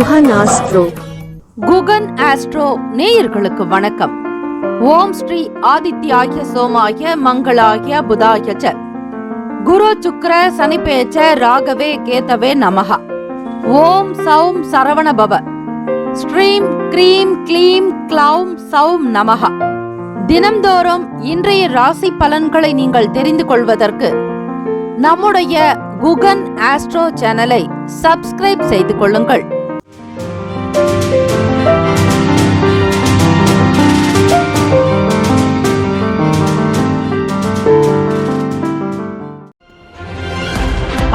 Guhan astro. Guhan astro நேயர்களுக்கு வணக்கம். ஓம் ஸ்ரீ ஆதித்யாய சோமாய மங்களாய புதாய ச குரு சுக்ர சனிபேச்ச ராகவே கேதவே நமஹ. ஓம் சௌம் சரவண பவ. ஸ்ரீம் க்ரீம் க்ளீம் க்ளௌம் சௌம் நமஹ. தினம்தோறும் இன்றைய ராசி பலன்களை நீங்கள் தெரிந்து கொள்வதற்கு நம்முடைய குகன் ஆஸ்ட்ரோ சேனலை சப்ஸ்கிரைப் செய்து கொள்ளுங்கள்.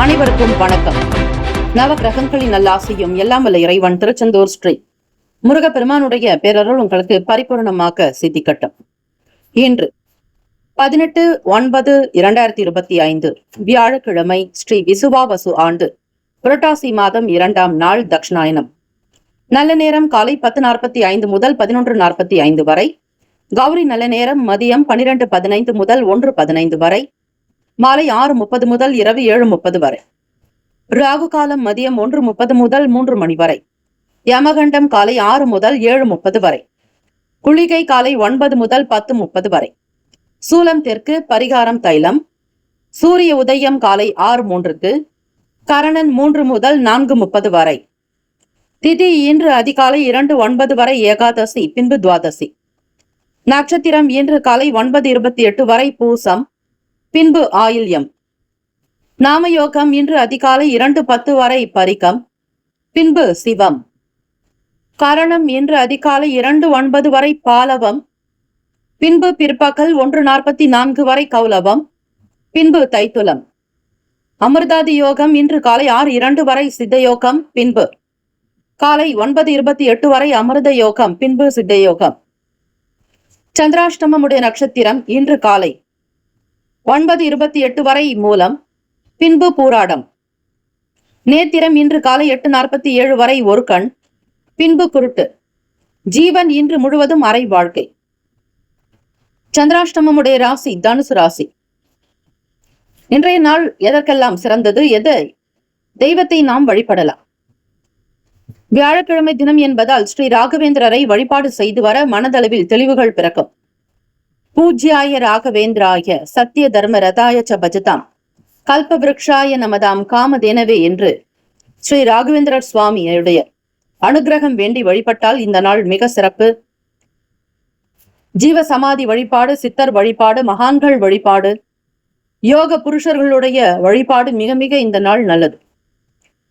அனைவருக்கும் வணக்கம். நவ கிரகங்களின் நல்லாசையும் எல்லாம் வல்ல இறைவன் திருச்செந்தூர் ஸ்ரீ முருகப்பெருமானுடைய பேரருள் உங்களுக்கு பரிபூர்ணமாக சித்திக்கட்டும். இன்று 18/9/2025 வியாழக்கிழமை, ஸ்ரீ விசுவாவசு ஆண்டு புரட்டாசி மாதம் 2ஆம் நாள், தக்ஷணாயனம். நல்ல நேரம் காலை 10:45 முதல் 11:45 வரை. கௌரி நல்ல நேரம் மதியம் 12:15 முதல் 1:15 வரை. மாலை 6:30 முதல் இரவு 7:30 வரை. ராகு காலம் மதியம் 1:30 முதல் 3 மணி வரை. யமகண்டம் காலை 6 முதல் 7:30 வரை. குளிகை காலை 9 முதல் 10:30 வரை. சூலம் தெற்கு, பரிகாரம் தைலம். சூரிய உதயம் காலை 6:03க்கு. கரணன் 3 முதல் 4:30 வரை. திதி இன்று அதிகாலை 2:09 வரை ஏகாதசி, பின்பு துவாதசி. நட்சத்திரம் இன்று காலை 9:28 வரை பூசம், பின்பு ஆயில்யம். நாமயோகம் இன்று அதிகாலை 2:10 வரை பரிகம், பின்பு சிவம். கரணம் இன்று அதிகாலை 2:09 வரை பாலவம், பின்பு பிற்பகல் 1:44 வரை கௌலவம், பின்பு தைத்துலம். அமிர்தாதி யோகம் இன்று காலை 6:02 வரை சித்தயோகம், பின்பு காலை 9:28 வரை அமிர்த யோகம், பின்பு சித்தயோகம். சந்திராஷ்டமமுடைய நட்சத்திரம் இன்று காலை 9:28 வரை மூலம், பின்பு பூராடம். நேத்திரம் இன்று காலை 8:47 வரை ஒரு கண், பின்பு குருட்டு. ஜீவன் இன்று முழுவதும் அரை வாழ்க்கை. சந்திராஷ்டமமுடைய ராசி தனுசு ராசி. இன்றைய நாள் எதற்கெல்லாம் சிறந்தது? தெய்வத்தை நாம் வழிபடலாம். வியாழக்கிழமை தினம் என்பதால் ஸ்ரீ ராகவேந்திரரை வழிபாடு செய்து வர மனதளவில் தெளிவுகள் பிறக்கும். பூஜ்யாய ராகவேந்திராய சத்திய தர்ம ரதாய ச பஜதாம் கல்ப விருக்ஷாய நமதாம் காமதேனவே என்று ஸ்ரீ ராகவேந்திரர் சுவாமியுடைய அனுகிரகம் வேண்டி வழிபட்டால் இந்த நாள் மிக சிறப்பு. ஜீவ சமாதி வழிபாடு, சித்தர் வழிபாடு, மகான்கள் வழிபாடு, யோக புருஷர்களுடைய வழிபாடு மிக மிக இந்த நாள் நல்லது.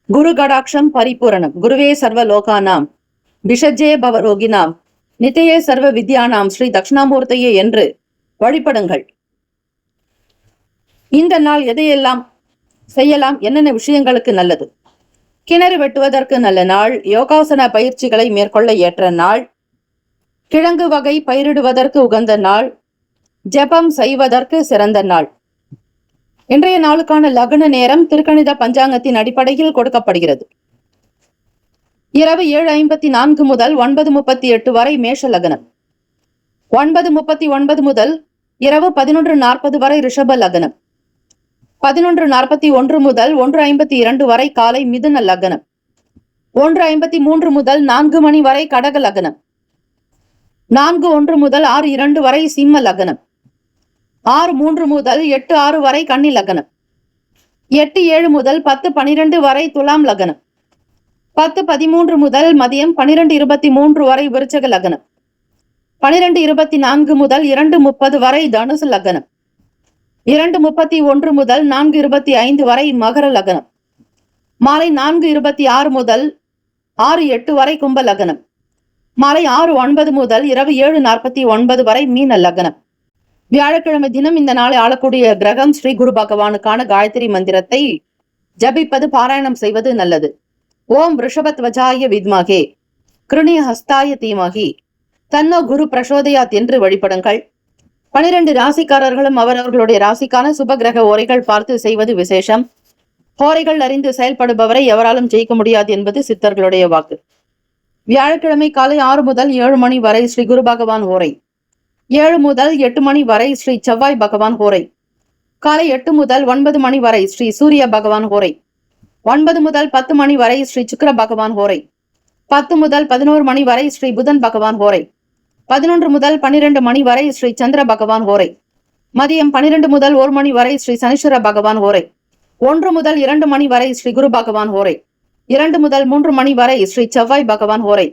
குரு கடாட்சம் பரிபூரணம். குருவே சர்வ லோகானாம் விஷஜே பவரோகினாம் நித்தையே சர்வ வித்யானாம் ஸ்ரீ தட்சிணாமூர்த்தியே என்று வழிபடுங்கள். இந்த நாள் எதையெல்லாம் செய்யலாம்? என்னென்ன விஷயங்களுக்கு நல்லது? கிணறு வெட்டுவதற்கு நல்ல நாள். யோகாசன பயிற்சிகளை மேற்கொள்ள ஏற்ற நாள். கிழங்கு வகை பயிரிடுவதற்கு உகந்த நாள். ஜெபம் செய்வதற்கு சிறந்த நாள். இன்றைய நாளுக்கான லக்ன நேரம் திருக்கணித பஞ்சாங்கத்தின் அடிப்படையில் கொடுக்கப்படுகிறது. இரவு 7:54 முதல் 9:38 வரை மேஷ லக்னம். 9:39 முதல் இரவு 11:40 வரை ரிஷப லக்னம். 11:41 முதல் 1:52 வரை காலை மிதுன லக்னம். 1:53 முதல் 4 மணி வரை கடக லக்னம். 4:01 முதல் 6:02 வரை சிம்ம லக்னம். 6:03 முதல் 8:06 வரை கன்னி லக்னம். 8:07 முதல் 10:12 வரை துலாம் லக்னம். 10:13 முதல் மதியம் 12:23 வரை விருச்சக லக்னம். 12:24 முதல் 2:30 வரை தனுசு லக்னம். 2:31 முதல் 4:25 வரை மகர லக்னம். மாலை 4:26 முதல் 6:08 வரை கும்ப லக்னம். மாலை 6:09 முதல் இரவு 7:49 வரை மீன லக்னம். வியாழக்கிழமை தினம் இந்த நாளை ஆளக்கூடிய கிரகம் ஸ்ரீ குரு பகவானுக்கான காயத்ரி மந்திரத்தை ஜபிப்பது, பாராயணம் செய்வது நல்லது. ஓம் ரிஷபத்வஜாய வித்மகே கிருணி ஹஸ்தாய தீமகி தன்னோ குரு பிரசோதயாத் என்று வழிபடுங்கள். 12 ராசிக்காரர்களும் அவரவர்களுடைய ராசிக்கான சுப கிரக ஓரைகள் பார்த்து செய்வது விசேஷம். ஓரைகள் அறிந்து செயல்படுபவரை எவராலும் ஜெயிக்க முடியாது என்பது சித்தர்களுடைய வாக்கு. வியாழக்கிழமை காலை 6 முதல் 7 மணி வரை ஸ்ரீ குரு பகவான் ஓரை. 7 முதல் 8 மணி வரை ஸ்ரீ செவ்வாய் பகவான் ஓரை. காலை 8 முதல் 9 மணி வரை ஸ்ரீ சூரிய பகவான் ஓரை. 9 முதல் 10 மணி வரை ஸ்ரீ சுக்கிர பகவான் ஓரை. 10 முதல் 11 மணி வரை ஸ்ரீ புதன் பகவான் ஹோரை. 11 முதல் 12 மணி வரை ஸ்ரீ சந்திர பகவான் ஹோரை. மதியம் 12 முதல் 1 மணி வரை ஸ்ரீ சனீஸ்வர பகவான் ஹோரை. 1 முதல் 2 மணி வரை ஸ்ரீ குரு பகவான் ஹோரை. 2 முதல் 3 மணி வரை ஸ்ரீ செவ்வாய் பகவான் ஹோரை.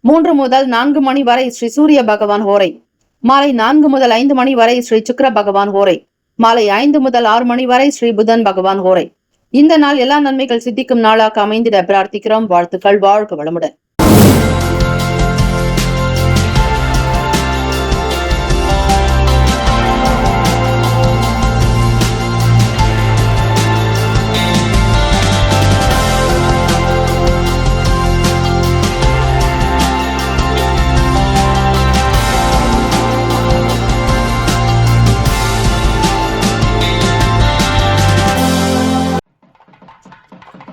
3 முதல் 4 மணி வரை ஸ்ரீ சூரிய பகவான் ஹோரை. மாலை 4 முதல் 5 மணி வரை ஸ்ரீ சுக்கிர பகவான் ஹோரை. மாலை 5 முதல் 6 மணி வரை ஸ்ரீ புதன் பகவான் ஹோரை. இந்த நாள் எல்லா நன்மைகள் சித்திக்கும் நாளாக அமைந்திட பிரார்த்திக்கிறோம். வாழ்த்துக்கள். வாழ்க வளமுடன்.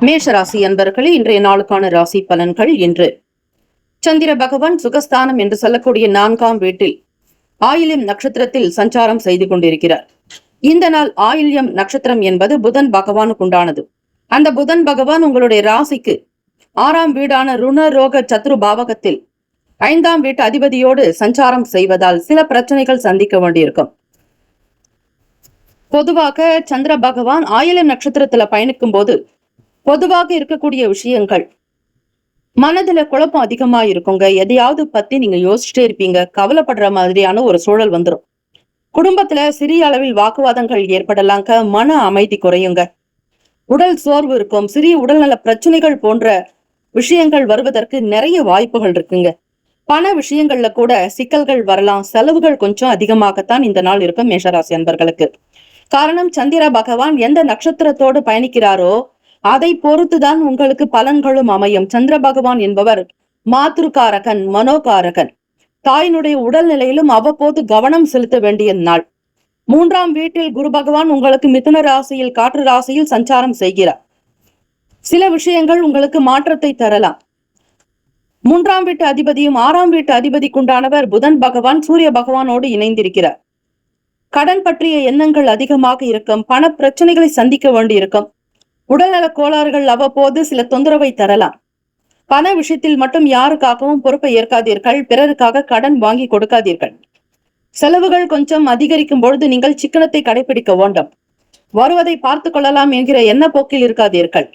மேஷராசி அன்பர்களே, இன்றைய நாளுக்கான ராசி பலன்கள். இன்று சந்திர பகவான் சுகஸ்தானம் என்று சொல்லக்கூடிய 4ஆம் வீட்டில் ஆயில்யம் நட்சத்திரத்தில் சஞ்சாரம் செய்து கொண்டிருக்கிறார். இந்த நாள் ஆயில்யம் நட்சத்திரம் என்பது புதன் பகவானுக்கு உண்டானது. அந்த புதன் பகவான் உங்களுடைய ராசிக்கு 6ஆம் வீடான ருண ரோக சத்ரு பாவகத்தில் 5ஆம் வீட்டு அதிபதியோடு சஞ்சாரம் செய்வதால் சில பிரச்சனைகள் சந்திக்க வேண்டியிருக்கும். பொதுவாக சந்திர பகவான் ஆயில்யம் நட்சத்திரத்துல பயணிக்கும் போது பொதுவாக இருக்கக்கூடிய விஷயங்கள் மனதுல குழப்பம் அதிகமா இருக்குங்க. எதையாவது பத்தி நீங்க யோசிச்சுட்டே இருப்பீங்க. கவலைப்படுற மாதிரியான ஒரு சூழல் வந்துடும். குடும்பத்துல சிறிய அளவில் வாக்குவாதங்கள் ஏற்படலாங்க. மன அமைதி குறையுங்க. உடல் சோர்வு இருக்கும். சிறிய உடல்நல பிரச்சனைகள் போன்ற விஷயங்கள் வருவதற்கு நிறைய வாய்ப்புகள் இருக்குங்க. பண விஷயங்கள்ல கூட சிக்கல்கள் வரலாம். செலவுகள் கொஞ்சம் அதிகமாகத்தான் இந்த நாள் இருக்கும் மேஷராசி அன்பர்களுக்கு. காரணம், சந்திர பகவான் எந்த நட்சத்திரத்தோடு பயணிக்கிறாரோ அதை பொறுத்துதான் உங்களுக்கு பலன்களும் அமையும். சந்திர பகவான் என்பவர் மாத்ருகாரகன், மனோகாரகன். தாயினுடைய உடல்நிலையிலும் அவ்வப்போது கவனம் செலுத்த வேண்டிய நாள். 3ஆம் வீட்டில் குரு பகவான் உங்களுக்கு மிதுன ராசியில், காற்று ராசியில் சஞ்சாரம் செய்கிறார். சில விஷயங்கள் உங்களுக்கு மாற்றத்தை தரலாம். 3ஆம் வீட்டு அதிபதியும் 6ஆம் வீட்டு அதிபதிக்குண்டானவர் புதன் பகவான் சூரிய பகவானோடு இணைந்திருக்கிறார். கடன் பற்றிய எண்ணங்கள் அதிகமாக இருக்கும். பண பிரச்சனைகளை சந்திக்க வேண்டியிருக்கும். உடல்நல கோளாறுகள் அவ்வப்போது சில தொந்தரவை தரலாம். பண விஷயத்தில் மட்டும் யாருக்காகவும் பொறுப்பை ஏற்காதீர்கள். பிறருக்காக கடன் வாங்கி கொடுக்காதீர்கள். செலவுகள் கொஞ்சம் அதிகரிக்கும் பொழுது நீங்கள் சிக்கனத்தை கடைபிடிக்க வேண்டும். வருவதை பார்த்து கொள்ளலாம் என்கிற எண்ண போக்கில் இருக்காதீர்கள்.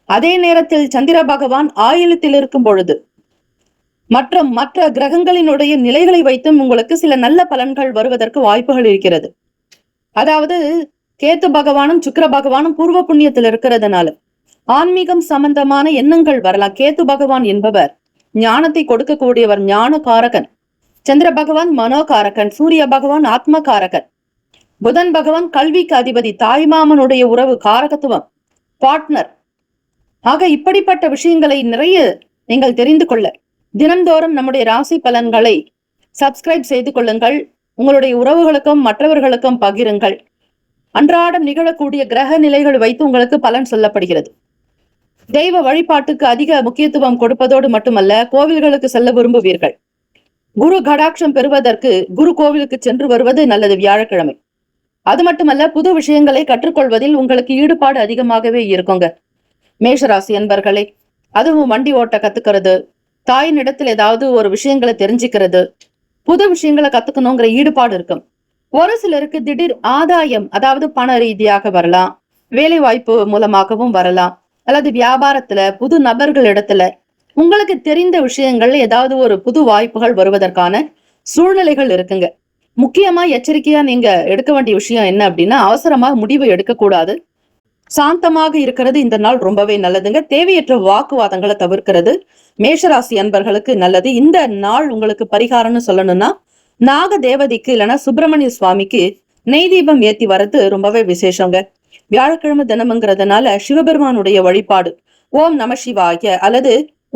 அதே நேரத்தில் சந்திர பகவான் ஆயில்யத்தில் இருக்கும் பொழுது மற்ற கிரகங்களினுடைய நிலைகளை வைத்தும் உங்களுக்கு சில நல்ல பலன்கள் வருவதற்கு வாய்ப்புகள் இருக்கிறது. அதாவது கேத்து பகவானும் சுக்கிர பகவானும் பூர்வ புண்ணியத்தில் இருக்கிறதுனால ஆன்மீகம் சம்பந்தமான எண்ணங்கள் வரலாம். கேத்து பகவான் என்பவர் ஞானத்தை கொடுக்கக்கூடியவர், ஞான காரகன். சந்திர பகவான் மனோகாரகன். சூரிய பகவான் ஆத்ம காரகன். புதன் பகவான் கல்விக்கு அதிபதி, தாய்மாமனுடைய உறவு, காரகத்துவம், பார்ட்னர். ஆக இப்படிப்பட்ட விஷயங்களை நிறைய நீங்கள் தெரிந்து கொள்ள தினந்தோறும் நம்முடைய ராசி பலன்களை சப்ஸ்கிரைப் செய்து கொள்ளுங்கள். உங்களுடைய உறவுகளுக்கும் மற்றவர்களுக்கும் பகிருங்கள். அன்றாடம் நிகழக்கூடிய கிரக நிலைகள் வைத்து உங்களுக்கு பலன் சொல்லப்படுகிறது. தெய்வ வழிபாட்டுக்கு அதிக முக்கியத்துவம் கொடுப்பதோடு மட்டுமல்ல, கோவில்களுக்கு செல்ல விரும்புவீர்கள். குரு கடாட்சம் பெறுவதற்கு குரு கோவிலுக்கு சென்று வருவது நல்லது வியாழக்கிழமை. அது மட்டுமல்ல, புது விஷயங்களை கற்றுக்கொள்வதில் உங்களுக்கு ஈடுபாடு அதிகமாகவே இருக்குங்க மேஷராசி அன்பர்களே. அதுவும் வண்டி ஓட்ட கத்துக்கிறது, தாயின் இடத்துல ஏதாவது ஒரு விஷயங்களை தெரிஞ்சுக்கிறது, புது விஷயங்களை கத்துக்கணுங்கிற ஈடுபாடு இருக்கும். ஒரு சிலருக்கு திடீர் ஆதாயம், அதாவது பண ரீதியாக வரலாம், வேலை வாய்ப்பு மூலமாகவும் வரலாம், அல்லது வியாபாரத்துல புது நபர்கள் இடத்துல உங்களுக்கு தெரிந்த விஷயங்கள் ஏதாவது ஒரு புது வாய்ப்புகள் வருவதற்கான சூழ்நிலைகள் இருக்குங்க. முக்கியமா எச்சரிக்கையா நீங்க எடுக்க வேண்டிய விஷயம் என்ன அப்படின்னா, அவசரமாக முடிவு எடுக்கக்கூடாது. சாந்தமாக இருக்கிறது இந்த நாள் ரொம்பவே நல்லதுங்க. தேவையற்ற வாக்குவாதங்களை தவிர்க்கிறது மேஷராசி அன்பர்களுக்கு நல்லது. இந்த நாள் உங்களுக்கு பரிகாரம்னு சொல்லணும்னா, நாக தேவதைக்கு இல்லைன்னா சுப்பிரமணிய சுவாமிக்கு நெய் தீபம் ஏத்தி வர்றது ரொம்பவே விசேஷங்க. வியாழக்கிழமை தினம்ங்கிறதுனால சிவபெருமானுடைய வழிபாடு, ஓம் நம சிவாய அல்லது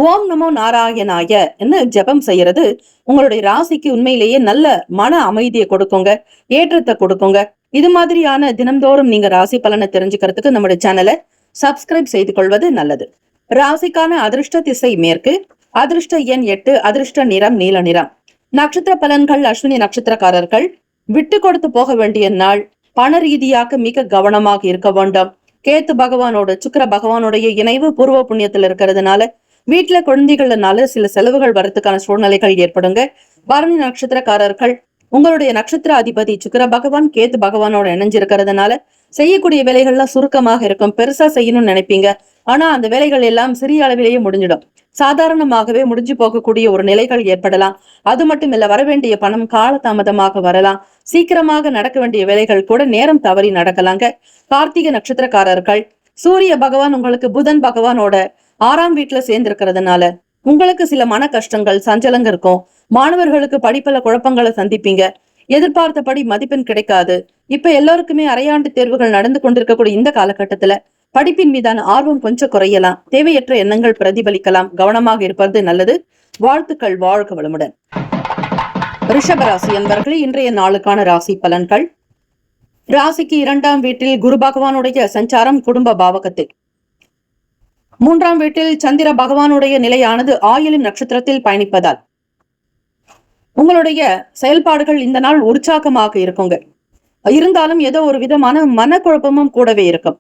ஓம் நமோ நாராயணாய என்ன ஜபம் செய்யறது உங்களுடைய ராசிக்கு உண்மையிலேயே நல்ல மன அமைதியை கொடுக்குங்க, ஏற்றத்தை கொடுக்குங்க. இது மாதிரியான தினம்தோறும் நீங்க ராசி பலனை தெரிஞ்சுக்கிறதுக்கு நம்முடைய சேனலை சப்ஸ்கிரைப் செய்து கொள்வது நல்லது. ராசிக்கான அதிர்ஷ்ட திசை மேற்கு, அதிர்ஷ்ட எண் 8, அதிர்ஷ்ட நிறம் நீல நிறம். நட்சத்திர பலன்கள். அஸ்வினி நட்சத்திரக்காரர்கள் விட்டு கொடுத்து போக வேண்டிய நாள். பண ரீதியாக மிக கவனமாக இருக்க வேண்டும். கேத்து பகவானோட சுக்கிர பகவானுடைய இணைவு பூர்வ புண்ணியத்தில் இருக்கிறதுனால வீட்டுல குழந்தைகள்னால சில செலவுகள் வரதுக்கான சூழ்நிலைகள் ஏற்படுங்க. பரணி நட்சத்திரக்காரர்கள் உங்களுடைய நட்சத்திர அதிபதி சுக்கிர பகவான் கேத்து பகவானோட இணைஞ்சிருக்கிறதுனால செய்யக்கூடிய வேலைகள்லாம் சுருக்கமாக இருக்கும். பெருசா செய்யணும்னு நினைப்பீங்க, ஆனா அந்த வேலைகள் எல்லாம் சிறிய அளவிலேயே முடிஞ்சிடும். சாதாரணமாகவே முடிஞ்சு போகக்கூடிய ஒரு நிலைகள் ஏற்படலாம். அது மட்டும் இல்ல, வரவேண்டிய பணம் காலதாமதமாக வரலாம். சீக்கிரமாக நடக்க வேண்டிய வேலைகள் கூட நேரம் தவறி நடக்கலாங்க. கார்த்திகை நட்சத்திரக்காரர்கள் சூரிய பகவான் உங்களுக்கு புதன் பகவானோட 6ஆம் வீட்டுல சேர்ந்திருக்கிறதுனால உங்களுக்கு சில மன கஷ்டங்கள் சஞ்சலங்க இருக்கும். மாணவர்களுக்கு படிப்புல குழப்பங்களை சந்திப்பீங்க. எதிர்பார்த்தபடி மதிப்பெண் கிடைக்காது. இப்ப எல்லாருக்குமே அரையாண்டு தேர்வுகள் நடந்து கொண்டிருக்கக்கூடிய இந்த காலகட்டத்துல படிப்பின் மீதான ஆர்வம் கொஞ்சம் குறையலாம். தேவையற்ற எண்ணங்கள் பிரதிபலிக்கலாம். கவனமாக இருப்பது நல்லது. வாழ்த்துக்கள். வாழ்க வளமுடன். ரிஷபராசி என்பர்களே, இன்றைய நாளுக்கான ராசி பலன்கள். ராசிக்கு 2ஆம் வீட்டில் குரு பகவானுடைய சஞ்சாரம் குடும்ப பாவகத்தில். 3ஆம் வீட்டில் சந்திர பகவானுடைய நிலையானது ஆயிலும் நட்சத்திரத்தில் பயணிப்பதால் உங்களுடைய செயல்பாடுகள் இந்த நாள் உற்சாகமாக இருக்குங்க. இருந்தாலும் ஏதோ ஒரு விதமான மனக்குழப்பமும் கூடவே இருக்கும்.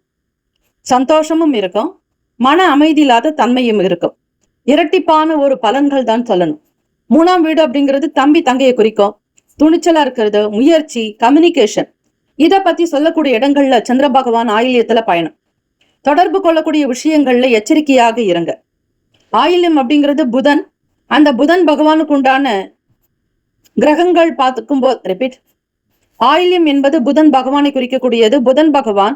சந்தோஷமும் இருக்கும், மன அமைதி இல்லாத தன்மையும் இருக்கும். இரட்டிப்பான ஒரு பலன்கள் தான் சொல்லணும். 3ஆம் வீடு அப்படிங்கிறது தம்பி தங்கையை குறிக்கும். துணிச்சலா இருக்கிறது, முயற்சி, கம்யூனிகேஷன், இத பத்தி சொல்லக்கூடிய இடங்கள்ல சந்திர பகவான் ஆயில்யத்துல பயணம். தொடர்பு கொள்ளக்கூடிய விஷயங்கள்ல எச்சரிக்கையாக இருங்க. ஆயில்யம் அப்படிங்கிறது புதன். அந்த புதன் பகவானுக்கு உண்டான கிரகங்கள் பார்த்துக்கும் போது ரிப்பீட், ஆயில்யம் என்பது புதன் பகவானை குறிக்கக்கூடியது. புதன் பகவான்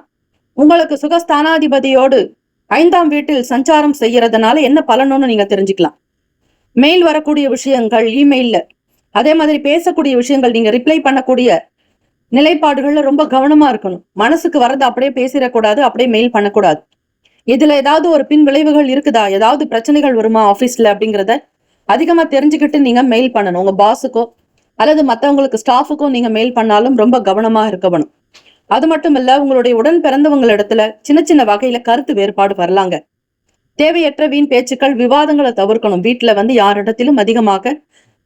உங்களுக்கு சுகஸ்தானாதிபதியோடு 5ஆம் வீட்டில் சஞ்சாரம் செய்யறதுனால என்ன பலனும்னு நீங்க தெரிஞ்சுக்கலாம். மெயில் வரக்கூடிய விஷயங்கள், இமெயில்ல அதே மாதிரி பேசக்கூடிய விஷயங்கள், நீங்க ரிப்ளை பண்ணக்கூடிய நிலைப்பாடுகள்ல ரொம்ப கவனமா இருக்கணும். மனசுக்கு வரது அப்படியே பேசிடக்கூடாது, அப்படியே மெயில் பண்ணக்கூடாது. இதுல ஏதாவது ஒரு பின் விளைவுகள் இருக்குதா, ஏதாவது பிரச்சனைகள் வருமா ஆபீஸ்ல அப்படிங்கிறத அதிகமா தெரிஞ்சுக்கிட்டு நீங்க மெயில் பண்ணணும். உங்க பாஸுக்கோ அல்லது மற்றவங்களுக்கு ஸ்டாஃபுக்கும் நீங்க மெயில் பண்ணாலும் ரொம்ப கவனமா இருக்கணும். அது மட்டும் இல்ல, உங்களுடைய உடன் பிறந்தவங்களிடத்துல சின்ன சின்ன வகையில கருத்து வேறுபாடு வரலாங்க. தேவையற்ற வீண் பேச்சுக்கள், விவாதங்களை தவிர்க்கணும். வீட்டுல யாரிடத்திலும் அதிகமாக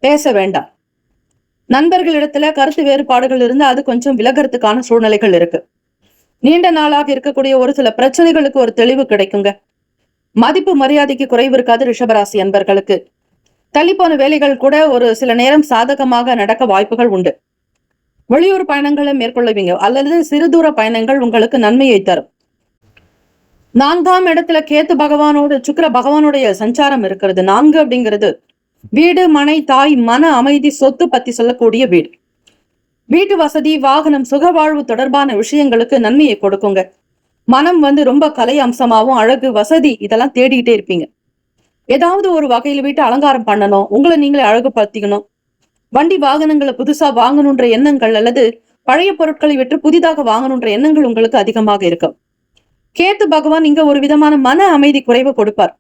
பேச வேண்டாம். நண்பர்களிடத்துல கருத்து வேறுபாடுகள் இருந்து அது கொஞ்சம் விலகிறதுக்கான சூழ்நிலைகள் இருக்கு. நீண்ட நாளாக இருக்கக்கூடிய ஒரு சில பிரச்சனைகளுக்கு ஒரு தெளிவு கிடைக்குங்க. மதிப்பு மரியாதைக்கு குறைவு இருக்காது. ரிஷபராசி அன்பர்களுக்கு தள்ளிப்போன வேலைகள் கூட ஒரு சில நேரம் சாதகமாக நடக்க வாய்ப்புகள் உண்டு. வெளியூர் பயணங்களை மேற்கொள்ளுவீங்க அல்லது சிறு தூர பயணங்கள் உங்களுக்கு நன்மையை தரும். 4ஆம் இடத்துல கேத்து பகவானோட சுக்கிர பகவானுடைய சஞ்சாரம் இருக்கிறது. 4 அப்படிங்கிறது வீடு, மனை, தாய், மன அமைதி, சொத்து பத்தி சொல்லக்கூடிய வீடு. வீட்டு வசதி, வாகனம், சுகவாழ்வு தொடர்பான விஷயங்களுக்கு நன்மையை கொடுக்குங்க. மனம் ரொம்ப கலை அம்சமாவும் அழகு, வசதி இதெல்லாம் தேடிக்கிட்டே இருப்பீங்க. ஏதாவது ஒரு வகையில வீட்டு அலங்காரம் பண்ணணும், உங்களை நீங்களே அழகுபடுத்திக்கணும். வண்டி வாகனங்களை புதுசா வாங்கணுன்ற எண்ணங்கள் அல்லது பழைய பொருட்களை விட்டு புதிதாக வாங்கணுன்ற எண்ணங்கள் உங்களுக்கு அதிகமாக இருக்கும். கேத்து பகவான் இங்க ஒரு விதமான மன அமைதி குறைவு கொடுப்பார்.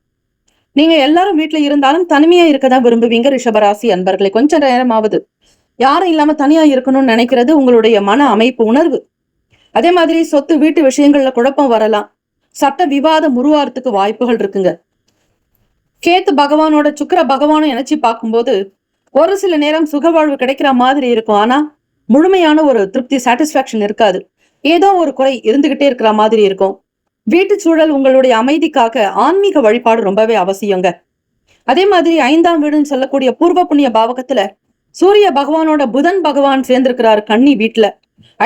நீங்க எல்லாரும் வீட்டுல இருந்தாலும் தனிமையா இருக்கதான் விரும்புவீங்க. ரிஷபராசி அன்பர்களை கொஞ்ச நேரமாவது யாரும் இல்லாம தனியா இருக்கணும்னு நினைக்கிறது உங்களுடைய மன அமைப்பு உணர்வு. அதே மாதிரி சொத்து, வீட்டு விஷயங்கள்ல குழப்பம் வரலாம். சட்ட விவாதம் உருவாறதுக்கு வாய்ப்புகள் இருக்குங்க. கேத்து பகவானோட சுக்கிர பகவானும் இணைச்சி பார்க்கும்போது ஒரு சில நேரம் சுகவாழ்வு கிடைக்கிற மாதிரி இருக்கும். ஆனா முழுமையான ஒரு திருப்தி, சாட்டிஸ்பாக்சன் இருக்காது. ஏதோ ஒரு குறை இருந்துகிட்டே இருக்கிற மாதிரி இருக்கும். வீட்டு சூழல் உங்களுடைய அமைதிக்காக ஆன்மீக வழிபாடு ரொம்பவே அவசியங்க. அதே மாதிரி 5ஆம் வீடுன்னு சொல்லக்கூடிய பூர்வ புண்ணிய பாவகத்துல சூரிய பகவானோட புதன் பகவான் சேர்ந்திருக்கிறாரு கன்னி வீட்டுல.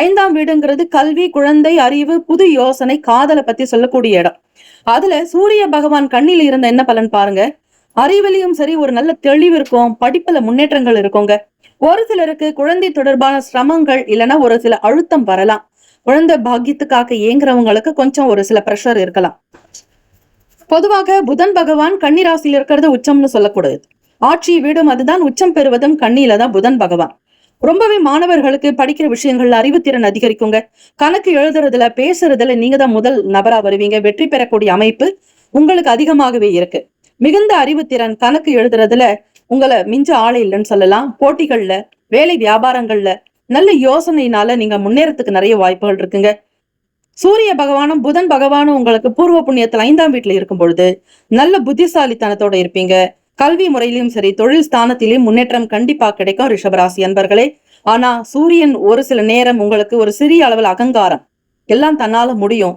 5ஆம் வீடுங்கிறது கல்வி, குழந்தை, அறிவு, புது யோசனை, காதலை பத்தி சொல்லக்கூடிய இடம். அதுல சூரிய பகவான் கண்ணில இருந்த என்ன பலன் பாருங்க. அறிவிலையும் சரி ஒரு நல்ல தெளிவு இருக்கும், படிப்புல முன்னேற்றங்கள் இருக்குங்க. ஒரு சிலருக்கு குழந்தை தொடர்பான சிரமங்கள் இல்லைன்னா ஒரு சில அழுத்தம் வரலாம். குழந்தை பாக்கியத்துக்காக ஏங்குறவங்களுக்கு கொஞ்சம் ஒரு சில பிரஷர் இருக்கலாம். பொதுவாக புதன் பகவான் கன்னி ராசியில இருக்கிறது உச்சம்னு சொல்லக்கூடாது. ஆட்சி வீடும் அதுதான். உச்சம் பெறுவதும் கண்ணியில தான் புதன் பகவான். ரொம்பவே மாணவர்களுக்கு படிக்கிற விஷயங்கள்ல அறிவுத்திறன் அதிகரிக்குங்க. கணக்கு எழுதுறதுல, பேசுறதுல நீங்க தான் முதல் நபரா வருவீங்க. வெற்றி பெறக்கூடிய அமைப்பு உங்களுக்கு அதிகமாகவே இருக்கு. மிகுந்த அறிவுத்திறன், கணக்கு எழுதுறதுல உங்களை மிஞ்ச ஆளை இல்லைன்னு சொல்லலாம். போட்டிகள்ல, வேலை வியாபாரங்கள்ல நல்ல யோசனையினால நீங்க முன்னேறத்துக்கு நிறைய வாய்ப்புகள் இருக்குங்க. சூரிய பகவானும் புதன் பகவானும் உங்களுக்கு பூர்வ புண்ணியத்துல 5ஆம் வீட்டுல இருக்கும் பொழுது நல்ல புத்திசாலித்தனத்தோட இருப்பீங்க. கல்வி முறையிலும் சரி, தொழில் ஸ்தானத்திலும் முன்னேற்றம் கண்டிப்பா கிடைக்கும் ரிஷபராசி அன்பர்களே. ஆனா சூரியன் ஒரு சில நேரம் உங்களுக்கு ஒரு சிறிய அளவில் அகங்காரம், எல்லாம் தன்னால முடியும்,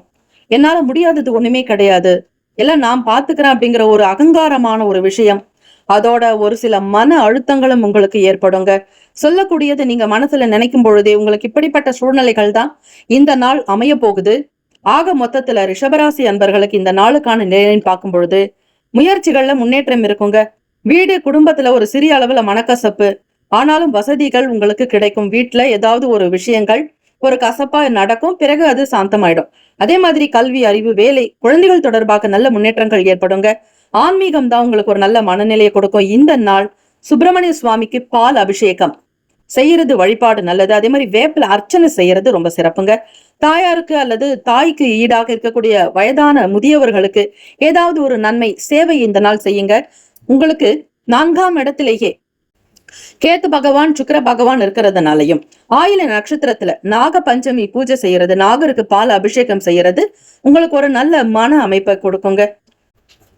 என்னால முடியாதது ஒண்ணுமே கிடையாது, எல்லாம் நான் பாத்துக்கிறேன் அப்படிங்கிற ஒரு அகங்காரமான ஒரு விஷயம், அதோட ஒரு சில மன அழுத்தங்களும் உங்களுக்கு ஏற்படுங்க. சொல்லக்கூடியது நீங்க மனசுல நினைக்கும் பொழுதே உங்களுக்கு இப்படிப்பட்ட சூழ்நிலைகள் தான் இந்த நாள் அமைய போகுது. ஆக மொத்தத்துல ரிஷபராசி அன்பர்களுக்கு இந்த நாளுக்கான நிலைன்னு பார்க்கும் பொழுது முயற்சிகள்ல முன்னேற்றம் இருக்குங்க. வீடு குடும்பத்துல ஒரு சிறிய அளவுல மனக்கசப்பு, ஆனாலும் வசதிகள் உங்களுக்கு கிடைக்கும். வீட்டுல ஏதாவது ஒரு விஷயங்கள் ஒரு கசப்பா நடக்கும், பிறகு அது சாந்தமாயிடும். அதே மாதிரி கல்வி, அறிவு, வேலை, குழந்தைகள் தொடர்பாக நல்ல முன்னேற்றங்கள் ஏற்படுங்க. ஆன்மீகம் தான் உங்களுக்கு ஒரு நல்ல மனநிலையை கொடுக்கும். இந்த நாள் சுப்பிரமணிய சுவாமிக்கு பால் அபிஷேகம் செய்யறது வழிபாடு நல்லது. அதே மாதிரி வேப்பில அர்ச்சனை செய்யறது ரொம்ப சிறப்புங்க. தாயாருக்கு அல்லது தாய்க்கு ஈடாக இருக்கக்கூடிய வயதான முதியவர்களுக்கு ஏதாவது ஒரு நன்மை சேவை இந்த நாள் செய்யுங்க. உங்களுக்கு 4ஆம் இடத்திலேயே கேத்து பகவான், சுக்கிர பகவான் இருக்கிறதுனாலையும் ஆயில நட்சத்திரத்துல நாக பஞ்சமி பூஜை செய்யறது, நாகருக்கு பால் அபிஷேகம் செய்யறது உங்களுக்கு ஒரு நல்ல மன அமைப்பை கொடுக்குங்க.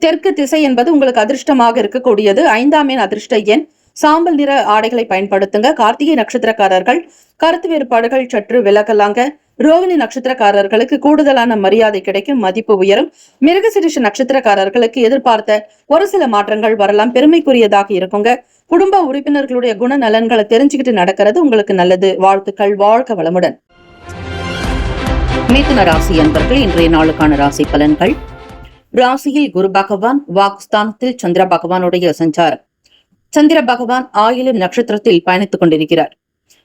தெற்கு திசை என்பது உங்களுக்கு அதிர்ஷ்டமாக இருக்கக்கூடியது. 5ஆம் எண் அதிர்ஷ்ட எண். சாம்பல் நிற ஆடைகளை பயன்படுத்துங்க. கார்த்திகை நட்சத்திரக்காரர்கள் கருத்து வேறுபாடுகள் சற்று விலகலாங்க. ரோகிணி நட்சத்திரக்காரர்களுக்கு கூடுதலான மரியாதை கிடைக்கும், மதிப்பு உயரும். மிருகசிரிஷ நட்சத்திரக்காரர்களுக்கு எதிர்பார்த்த ஒரு சில மாற்றங்கள் வரலாம், பெருமைக்குரியதாக இருக்குங்க. குடும்ப உறுப்பினர்களுடைய குணநலன்களை தெரிஞ்சுக்கிட்டு நடக்கிறது உங்களுக்கு நல்லது. வாழ்த்துக்கள். வாழ்க வளமுடன். மிதுன ராசி அன்பர்கள் இன்றைய நாளுக்கான ராசி பலன்கள். ராசியில் குரு பகவான், வாக்குஸ்தானத்தில் சந்திர பகவானுடைய சஞ்சாரம். சந்திர பகவான் ஆயிலம் நட்சத்திரத்தில் பயணித்துக் கொண்டிருக்கிறார்.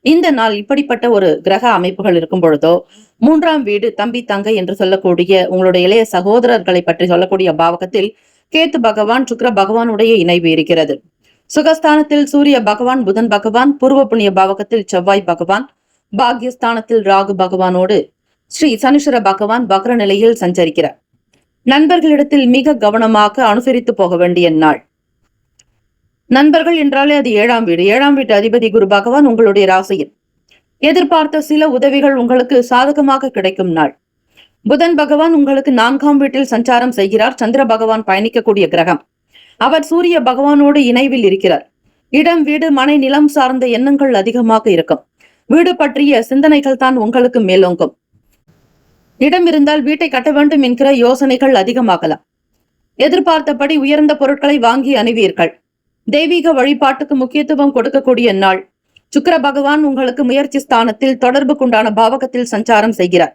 இந்த நாள் இப்படிப்பட்ட ஒரு கிரக அமைப்புகள் இருக்கும் பொழுதோ 3ஆம் வீடு, தம்பி தங்கை என்று சொல்லக்கூடிய உங்களுடைய இளைய சகோதரர்களை பற்றி சொல்லக்கூடிய பாவகத்தில் கேத்து பகவான், சுக்கிர பகவானுடைய இணைவு இருக்கிறது. சுகஸ்தானத்தில் சூரிய பகவான், புதன் பகவான், பூர்வ புண்ணிய பாவகத்தில் செவ்வாய் பகவான், பாக்யஸ்தானத்தில் ராகு பகவானோடு ஸ்ரீ சனீஸ்வர பகவான் வக்ர நிலையில் சஞ்சரிக்கிறார். நண்பர்களிடத்தில் மிக கவனமாக அனுசரித்து போக வேண்டிய நாள். நண்பர்கள் என்றாலே அது 7ஆம் வீடு. 7ஆம் வீட்டு அதிபதி குரு பகவான் உங்களுடைய ராசியில். எதிர்பார்த்த சில உதவிகள் உங்களுக்கு சாதகமாக கிடைக்கும் நாள். புதன் பகவான் உங்களுக்கு 4ஆம் வீட்டில் சஞ்சாரம் செய்கிறார். சந்திர பகவான் பயணிக்கக்கூடிய கிரகம். அவர் சூரிய பகவானோடு இணைவில் இருக்கிறார். இடம், வீடு, மனை, நிலம் சார்ந்த எண்ணங்கள் அதிகமாக இருக்கும். வீடு பற்றிய சிந்தனைகள் தான் உங்களுக்கு மேலோங்கும். இடம் இருந்தால் வீட்டை கட்ட வேண்டும் என்கிற யோசனைகள் அதிகமாகலாம். எதிர்பார்த்தபடி உயர்ந்த பொருட்களை வாங்கி அணிவீர்கள். தெய்வீக வழிபாட்டுக்கு முக்கியத்துவம் கொடுக்கக்கூடிய நாள். சுக்கிர பகவான் உங்களுக்கு முயற்சி ஸ்தானத்தில் தொடர்புக்குண்டான பாவகத்தில் சஞ்சாரம் செய்கிறார்.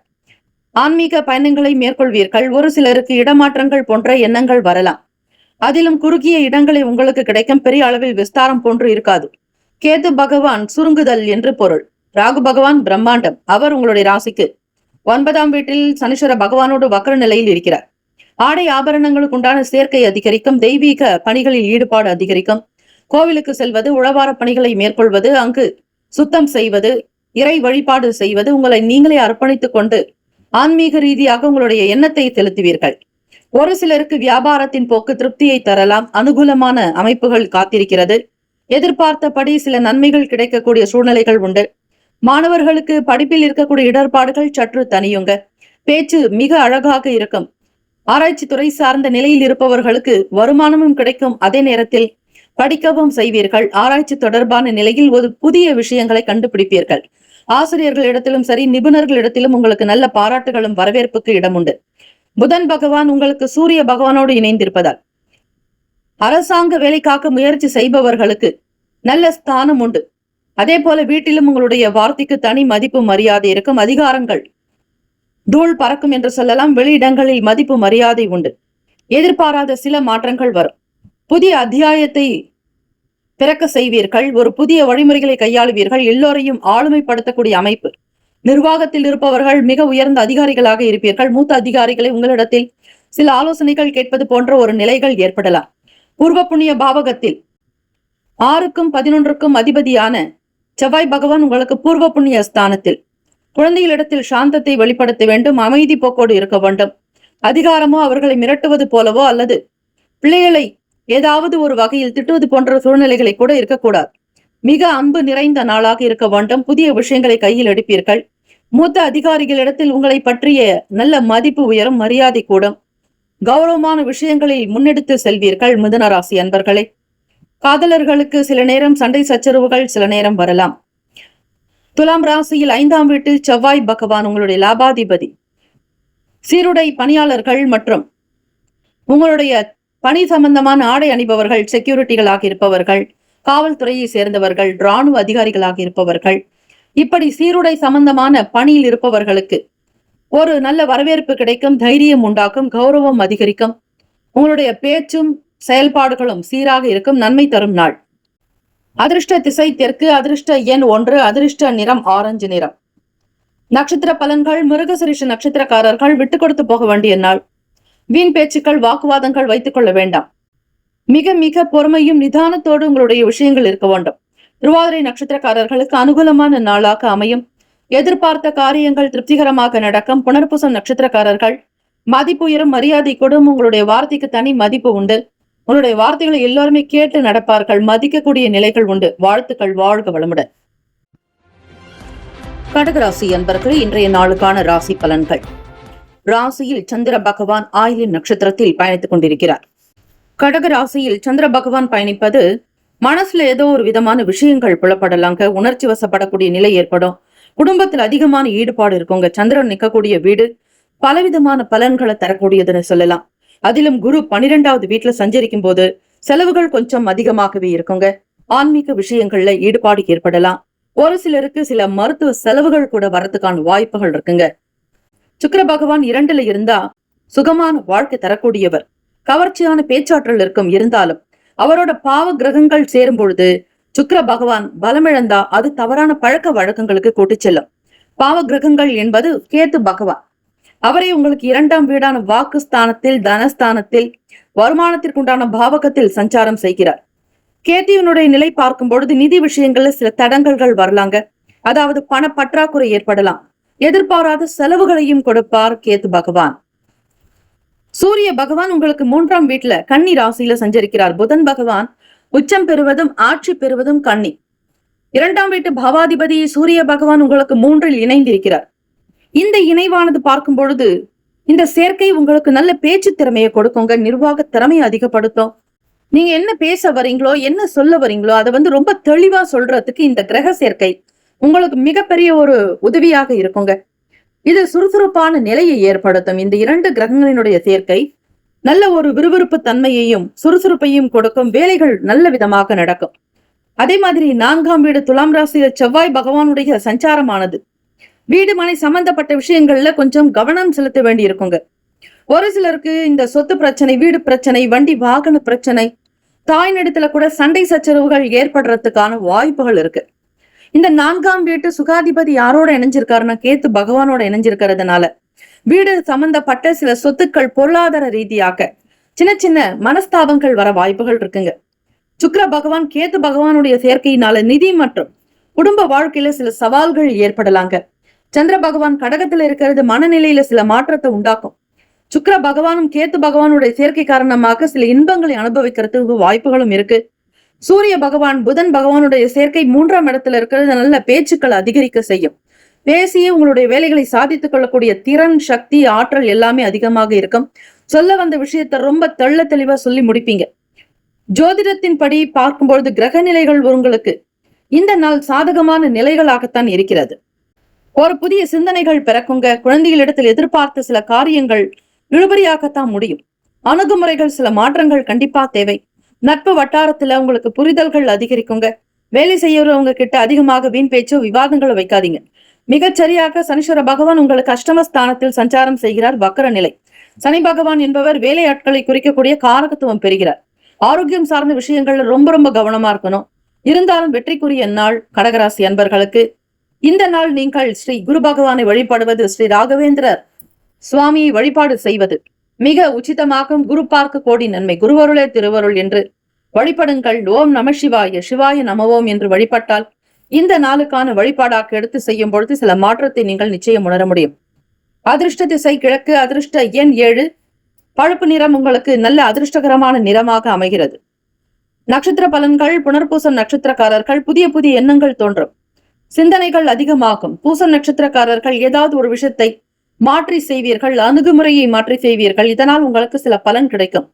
ஆன்மீக பயணங்களை மேற்கொள்வீர்கள். ஒரு சிலருக்கு இடமாற்றங்கள் போன்ற எண்ணங்கள் வரலாம். அதிலும் குறுகிய இடங்களை உங்களுக்கு கிடைக்கும். பெரிய அளவில் விஸ்தாரம் போன்று இருக்காது. கேது பகவான் சுருங்குதல் என்று பொருள். ராகு பகவான் பிரம்மாண்டம். அவர் உங்களுடைய ராசிக்கு 9ஆம் வீட்டில் சனீஸ்வர பகவானோடு வக்ர நிலையில் இருக்கிறார். ஆடை ஆபரணங்களுக்கு உண்டான சேர்க்கை அதிகரிக்கும். தெய்வீக பணிகளில் ஈடுபாடு அதிகரிக்கும். கோவிலுக்கு செல்வது, உழவார பணிகளை மேற்கொள்வது, அங்கு சுத்தம் செய்வது, இறை வழிபாடு செய்வது, உங்களை நீங்களே அர்ப்பணித்துக் கொண்டு ஆன்மீக ரீதியாக உங்களுடைய எண்ணத்தை செலுத்துவீர்கள். ஒரு சிலருக்கு வியாபாரத்தின் போக்கு திருப்தியை தரலாம். அனுகூலமான அமைப்புகள் காத்திருக்கிறது. எதிர்பார்த்தபடி சில நன்மைகள் கிடைக்கக்கூடிய சூழ்நிலைகள் உண்டு. மாணவர்களுக்கு படிப்பில் இருக்கக்கூடிய இடர்பாடுகள் சற்று தனியுங்க. பேச்சு மிக அழகாக இருக்கும். ஆராய்ச்சி துறை சார்ந்த நிலையில் இருப்பவர்களுக்கு வருமானமும் கிடைக்கும். அதே நேரத்தில் படிக்கவும் செய்வீர்கள். ஆராய்ச்சி தொடர்பான நிலையில் ஒரு புதிய விஷயங்களை கண்டுபிடிப்பீர்கள். ஆசிரியர்களிடத்திலும் சரி, நிபுணர்களிடத்திலும் உங்களுக்கு நல்ல பாராட்டுகளும் வரவேற்புக்கு இடம் உண்டு. புதன் பகவான் உங்களுக்கு சூரிய பகவானோடு இணைந்திருப்பதால் அரசாங்க வேலைக்காக முயற்சி செய்பவர்களுக்கு நல்ல ஸ்தானம் உண்டு. அதே போல வீட்டிலும் உங்களுடைய வார்த்தைக்கு தனி மதிப்பு மரியாதை இருக்கும். அதிகாரங்கள் தூள் பறக்கும் என்று சொல்லலாம். வெளியிடங்களில் மதிப்பு மரியாதை உண்டு. எதிர்பாராத சில மாற்றங்கள் வரும். புதிய அத்தியாயத்தை பிறக்க செய்வீர்கள். ஒரு புதிய வழிமுறைகளை கையாளுவீர்கள். எல்லோரையும் ஆளுமைப்படுத்தக்கூடிய அமைப்பு. நிர்வாகத்தில் இருப்பவர்கள் மிக உயர்ந்த அதிகாரிகளாக இருப்பீர்கள். மூத்த அதிகாரிகளை உங்களிடத்தில் சில ஆலோசனைகள் கேட்பது போன்ற ஒரு நிலைகள் ஏற்படலாம். பூர்வ புண்ணிய பாவகத்தில் 6க்கும் 11க்கும் அதிபதியான செவ்வாய் பகவான் உங்களுக்கு பூர்வ புண்ணிய ஸ்தானத்தில். குழந்தைகளிடத்தில் சாந்தத்தை வெளிப்படுத்த வேண்டும். அமைதி போக்கோடு இருக்க வேண்டும். அதிகாரமோ அவர்களை மிரட்டுவது போலவோ அல்லது பிள்ளைகளை ஏதாவது ஒரு வகையில் திட்டுவது போன்ற சூழ்நிலைகளை கூட இருக்கக்கூடாது. மிக அன்பு நிறைந்த நாளாக இருக்க வேண்டும். புதிய விஷயங்களை கையில் எடுப்பீர்கள். மூத்த அதிகாரிகளிடத்தில் உங்களை பற்றிய நல்ல மதிப்பு உயரும், மரியாதை கூடும். கௌரவமான விஷயங்களில் முன்னெடுத்து செல்வீர்கள். மிதுன ராசி அன்பர்களே, காதலர்களுக்கு சில நேரம் சண்டை சச்சரவுகள் சில நேரம் வரலாம். துலாம் ராசியில் 5ஆம் வீட்டில் செவ்வாய் பகவான் உங்களுடைய லாபாதிபதி. சீருடை பணியாளர்கள் மற்றும் உங்களுடைய பணி சம்பந்தமான ஆடை அணிபவர்கள், செக்யூரிட்டிகளாக இருப்பவர்கள், காவல்துறையை சேர்ந்தவர்கள், ராணுவ அதிகாரிகளாக இருப்பவர்கள், இப்படி சீருடை சம்பந்தமான பணியில் இருப்பவர்களுக்கு ஒரு நல்ல வரவேற்பு கிடைக்கும், தைரியம் உண்டாக்கும், கௌரவம் அதிகரிக்கும். உங்களுடைய பேச்சும் செயல்பாடுகளும் சீராக இருக்கும், நன்மை தரும் நாள். அதிர்ஷ்ட திசை தெற்கு, அதிர்ஷ்ட எண் 1, அதிர்ஷ்ட நிறம் ஆரஞ்சு நிறம். நட்சத்திர பலன்கள். மிருகசிரிஷ நட்சத்திரக்காரர்கள் விட்டு கொடுத்து போக வேண்டிய நாள். வீண் பேச்சுக்கள், வாக்குவாதங்கள் வைத்துக் கொள்ள வேண்டாம். மிக மிக பொறுமையும் நிதானத்தோடு உங்களுடைய விஷயங்கள் இருக்க வேண்டும். திருவாதிரை நட்சத்திரக்காரர்களுக்கு அனுகூலமான நாளாக அமையும். எதிர்பார்த்த காரியங்கள் திருப்திகரமாக நடக்கும். புனர்பூசம் நட்சத்திரக்காரர்கள் மதிப்புயரும், மரியாதை கூடும். உங்களுடைய வார்த்தைக்கு தனி மதிப்பு உண்டு. உங்களுடைய வார்த்தைகளை எல்லோருமே கேட்டு நடப்பார்கள். மதிக்கக்கூடிய நிலைகள் உண்டு. வாழ்த்துக்கள். வாழ்க வளமுடன். கடகராசி அன்பர்களே, இன்றைய நாளுக்கான ராசி பலன்கள். ராசியில் சந்திர பகவான் ஆயில்யம் நட்சத்திரத்தில் பயணித்துக் கொண்டிருக்கிறார். கடக ராசியில் சந்திர பகவான் பயணிப்பது மனசுல ஏதோ ஒரு விதமான விஷயங்கள் புலப்படலாங்க. உணர்ச்சி வசப்படக்கூடிய நிலை ஏற்படும். குடும்பத்தில் அதிகமான ஈடுபாடு இருக்குங்க. சந்திரன் நிற்கக்கூடிய வீடு பலவிதமான பலன்களை தரக்கூடியதுன்னு சொல்லலாம். அதிலும் குரு 12வது வீட்டுல சஞ்சரிக்கும் போது செலவுகள் கொஞ்சம் அதிகமாகவே இருக்குங்க. ஆன்மீக விஷயங்கள்ல ஈடுபாடு ஏற்படலாம். ஒரு சிலருக்கு சில மருத்துவ செலவுகள் கூட வரதுக்கான வாய்ப்புகள் இருக்குங்க. சுக்கிர பகவான் 2ல இருந்தா சுகமான வாழ்க்கை தரக்கூடியவர். கவர்ச்சியான பேச்சாற்றல் இருக்கும். இருந்தாலும் அவரோட பாவ கிரகங்கள் சேரும் பொழுது சுக்கிர பகவான் பலமிழந்தா அது தவறான பழக்க வழக்கங்களுக்கு கூட்டி செல்லும். பாவ கிரகங்கள் என்பது கேத்து பகவான். அவரை உங்களுக்கு 2ஆம் வீடான வாக்கு ஸ்தானத்தில், தனஸ்தானத்தில், வருமானத்திற்குண்டான பாவகத்தில் சஞ்சாரம் செய்கிறார். கேத்தியனுடைய நிலை பார்க்கும் பொழுது நிதி விஷயங்கள்ல சில தடங்கல்கள் வரலாங்க. அதாவது பண பற்றாக்குறை ஏற்படலாம். எதிர்பாராத செலவுகளையும் கொடுப்பார் கேத்து பகவான். சூரிய பகவான் உங்களுக்கு 3ஆம் வீட்டுல கன்னி ராசியில சஞ்சரிக்கிறார். புதன் பகவான் உச்சம் பெறுவதும் ஆட்சி பெறுவதும் கன்னி. 2ஆம் வீட்டு பாவாதிபதி சூரிய பகவான் உங்களுக்கு 3ல் இணைந்திருக்கிறார். இந்த இணைவானது பார்க்கும் பொழுது இந்த சேர்க்கை உங்களுக்கு நல்ல பேச்சு திறமையை கொடுக்குங்க. நிர்வாக திறமையை அதிகப்படுத்தும். நீங்க என்ன பேச வரீங்களோ, என்ன சொல்ல வரீங்களோ அதை ரொம்ப தெளிவா சொல்றதுக்கு இந்த கிரக சேர்க்கை உங்களுக்கு மிகப்பெரிய ஒரு உதவியாக இருக்குங்க. இது சுறுசுறுப்பான நிலையை ஏற்படுத்தும். இந்த 2 கிரகங்களினுடைய சேர்க்கை நல்ல ஒரு விறுவிறுப்பு தன்மையையும் சுறுசுறுப்பையும் கொடுக்கும். வேலைகள் நல்ல விதமாக நடக்கும். அதே மாதிரி 4ஆம் வீடு துலாம் ராசியில் செவ்வாய் பகவானுடைய சஞ்சாரமானது வீடு மனை சம்பந்தப்பட்ட விஷயங்கள்ல கொஞ்சம் கவனம் செலுத்த வேண்டி இருக்குங்க. ஒரு சிலருக்கு இந்த சொத்து பிரச்சனை, வீடு பிரச்சனை, வண்டி வாகன பிரச்சனை, தாய்நிலத்துல கூட சண்டை சச்சரவுகள் ஏற்படுறதுக்கான வாய்ப்புகள் இருக்கு. இந்த 4ஆம் வீட்டு சுகாதிபதி யாரோட இணைஞ்சிருக்காருன்னா கேத்து பகவானோட இணைஞ்சிருக்கிறதுனால வீடு சம்பந்தப்பட்ட சில சொத்துக்கள் பொருளாதார ரீதியாக சின்ன சின்ன மனஸ்தாபங்கள் வர வாய்ப்புகள் இருக்குங்க. சுக்கிர பகவான் கேத்து பகவானுடைய சேர்க்கையினால நிதி மற்றும் குடும்ப வாழ்க்கையில சில சவால்கள் ஏற்படலாங்க. சந்திர பகவான் கடகத்துல இருக்கிறது மனநிலையில சில மாற்றத்தை உண்டாக்கும். சுக்கிர பகவானும் கேத்து பகவானுடைய சேர்க்கை காரணமாக சில இன்பங்களை அனுபவிக்கிறதுக்கு வாய்ப்புகளும் இருக்கு. சூரிய பகவான் புதன் பகவானுடைய சேர்க்கை 3ஆம் இடத்துல இருக்கிறது நல்ல பேச்சுக்களை அதிகரிக்க செய்யும். பேசியே உங்களுடைய வேலைகளை சாதித்துக் கொள்ளக்கூடிய திறன், சக்தி, ஆற்றல் எல்லாமே அதிகமாக இருக்கும். சொல்ல வந்த விஷயத்தை ரொம்ப தெள்ள தெளிவா சொல்லி முடிப்பீங்க. ஜோதிடத்தின் படி பார்க்கும்பொழுது கிரக நிலைகள் உங்களுக்கு இந்த நாள் சாதகமான நிலைகளாகத்தான் இருக்கிறது. ஒரு புதிய சிந்தனைகள் பிறக்குங்க. குழந்தைகளிடத்தில் எதிர்பார்த்த சில காரியங்கள் இழுபறியாகத்தான் முடியும். அணுகுமுறைகள் சில மாற்றங்கள் கண்டிப்பா தேவை. நட்பு வட்டாரத்துல உங்களுக்கு புரிதல்கள் அதிகரிக்குங்க. வேலை செய்யறவங்க கிட்ட அதிகமாக வீண் பேச்சோ விவாதங்களை வைக்காதீங்க. மிகச்சரியாக சனீஸ்வர பகவான் உங்களுக்கு அஷ்டமஸ்தானத்தில் சஞ்சாரம் செய்கிறார். வக்கர நிலை. சனி பகவான் என்பவர் வேலையாட்களை குறிக்கக்கூடிய காரகத்துவம் பெறுகிறார். ஆரோக்கியம் சார்ந்த விஷயங்கள்ல ரொம்ப ரொம்ப கவனமா இருக்கணும். இருந்தாலும் வெற்றிக்குரிய நாள் கடகராசி அன்பர்களுக்கு. இந்த நாள் நீங்கள் ஸ்ரீ குரு பகவானை வழிபடுவது, ஸ்ரீ ராகவேந்திர சுவாமியை வழிபாடு செய்வது மிக உச்சிதமாகும். குரு பார்க்க கோடி நன்மை. குருவருளே திருவருள் என்று வழிபடுங்கள். ஓம் நம சிவாய, சிவாய நமவோம் என்று வழிபட்டால் இந்த நாளுக்கான வழிபாடாக எடுத்து செய்யும் பொழுது சில மாற்றத்தை நீங்கள் நிச்சயம் உணர முடியும். அதிர்ஷ்ட திசை கிழக்கு, அதிர்ஷ்ட எண் 7, பழுப்பு நிறம் உங்களுக்கு நல்ல அதிர்ஷ்டகரமான நிறமாக அமைகிறது. நட்சத்திர பலன்கள். புனர்பூசம் நட்சத்திரக்காரர்கள் புதிய புதிய எண்ணங்கள் தோன்றும். சிந்தனைகள் அதிகமாகும். பூசம் நட்சத்திரக்காரர்கள் ஏதாவது ஒரு விஷயத்தை மாற்றி செய்வீர்கள். அணுகுமுறையை மாற்றி செய்வீர்கள். இதனால் உங்களுக்கு சில பலன் கிடைக்கும்.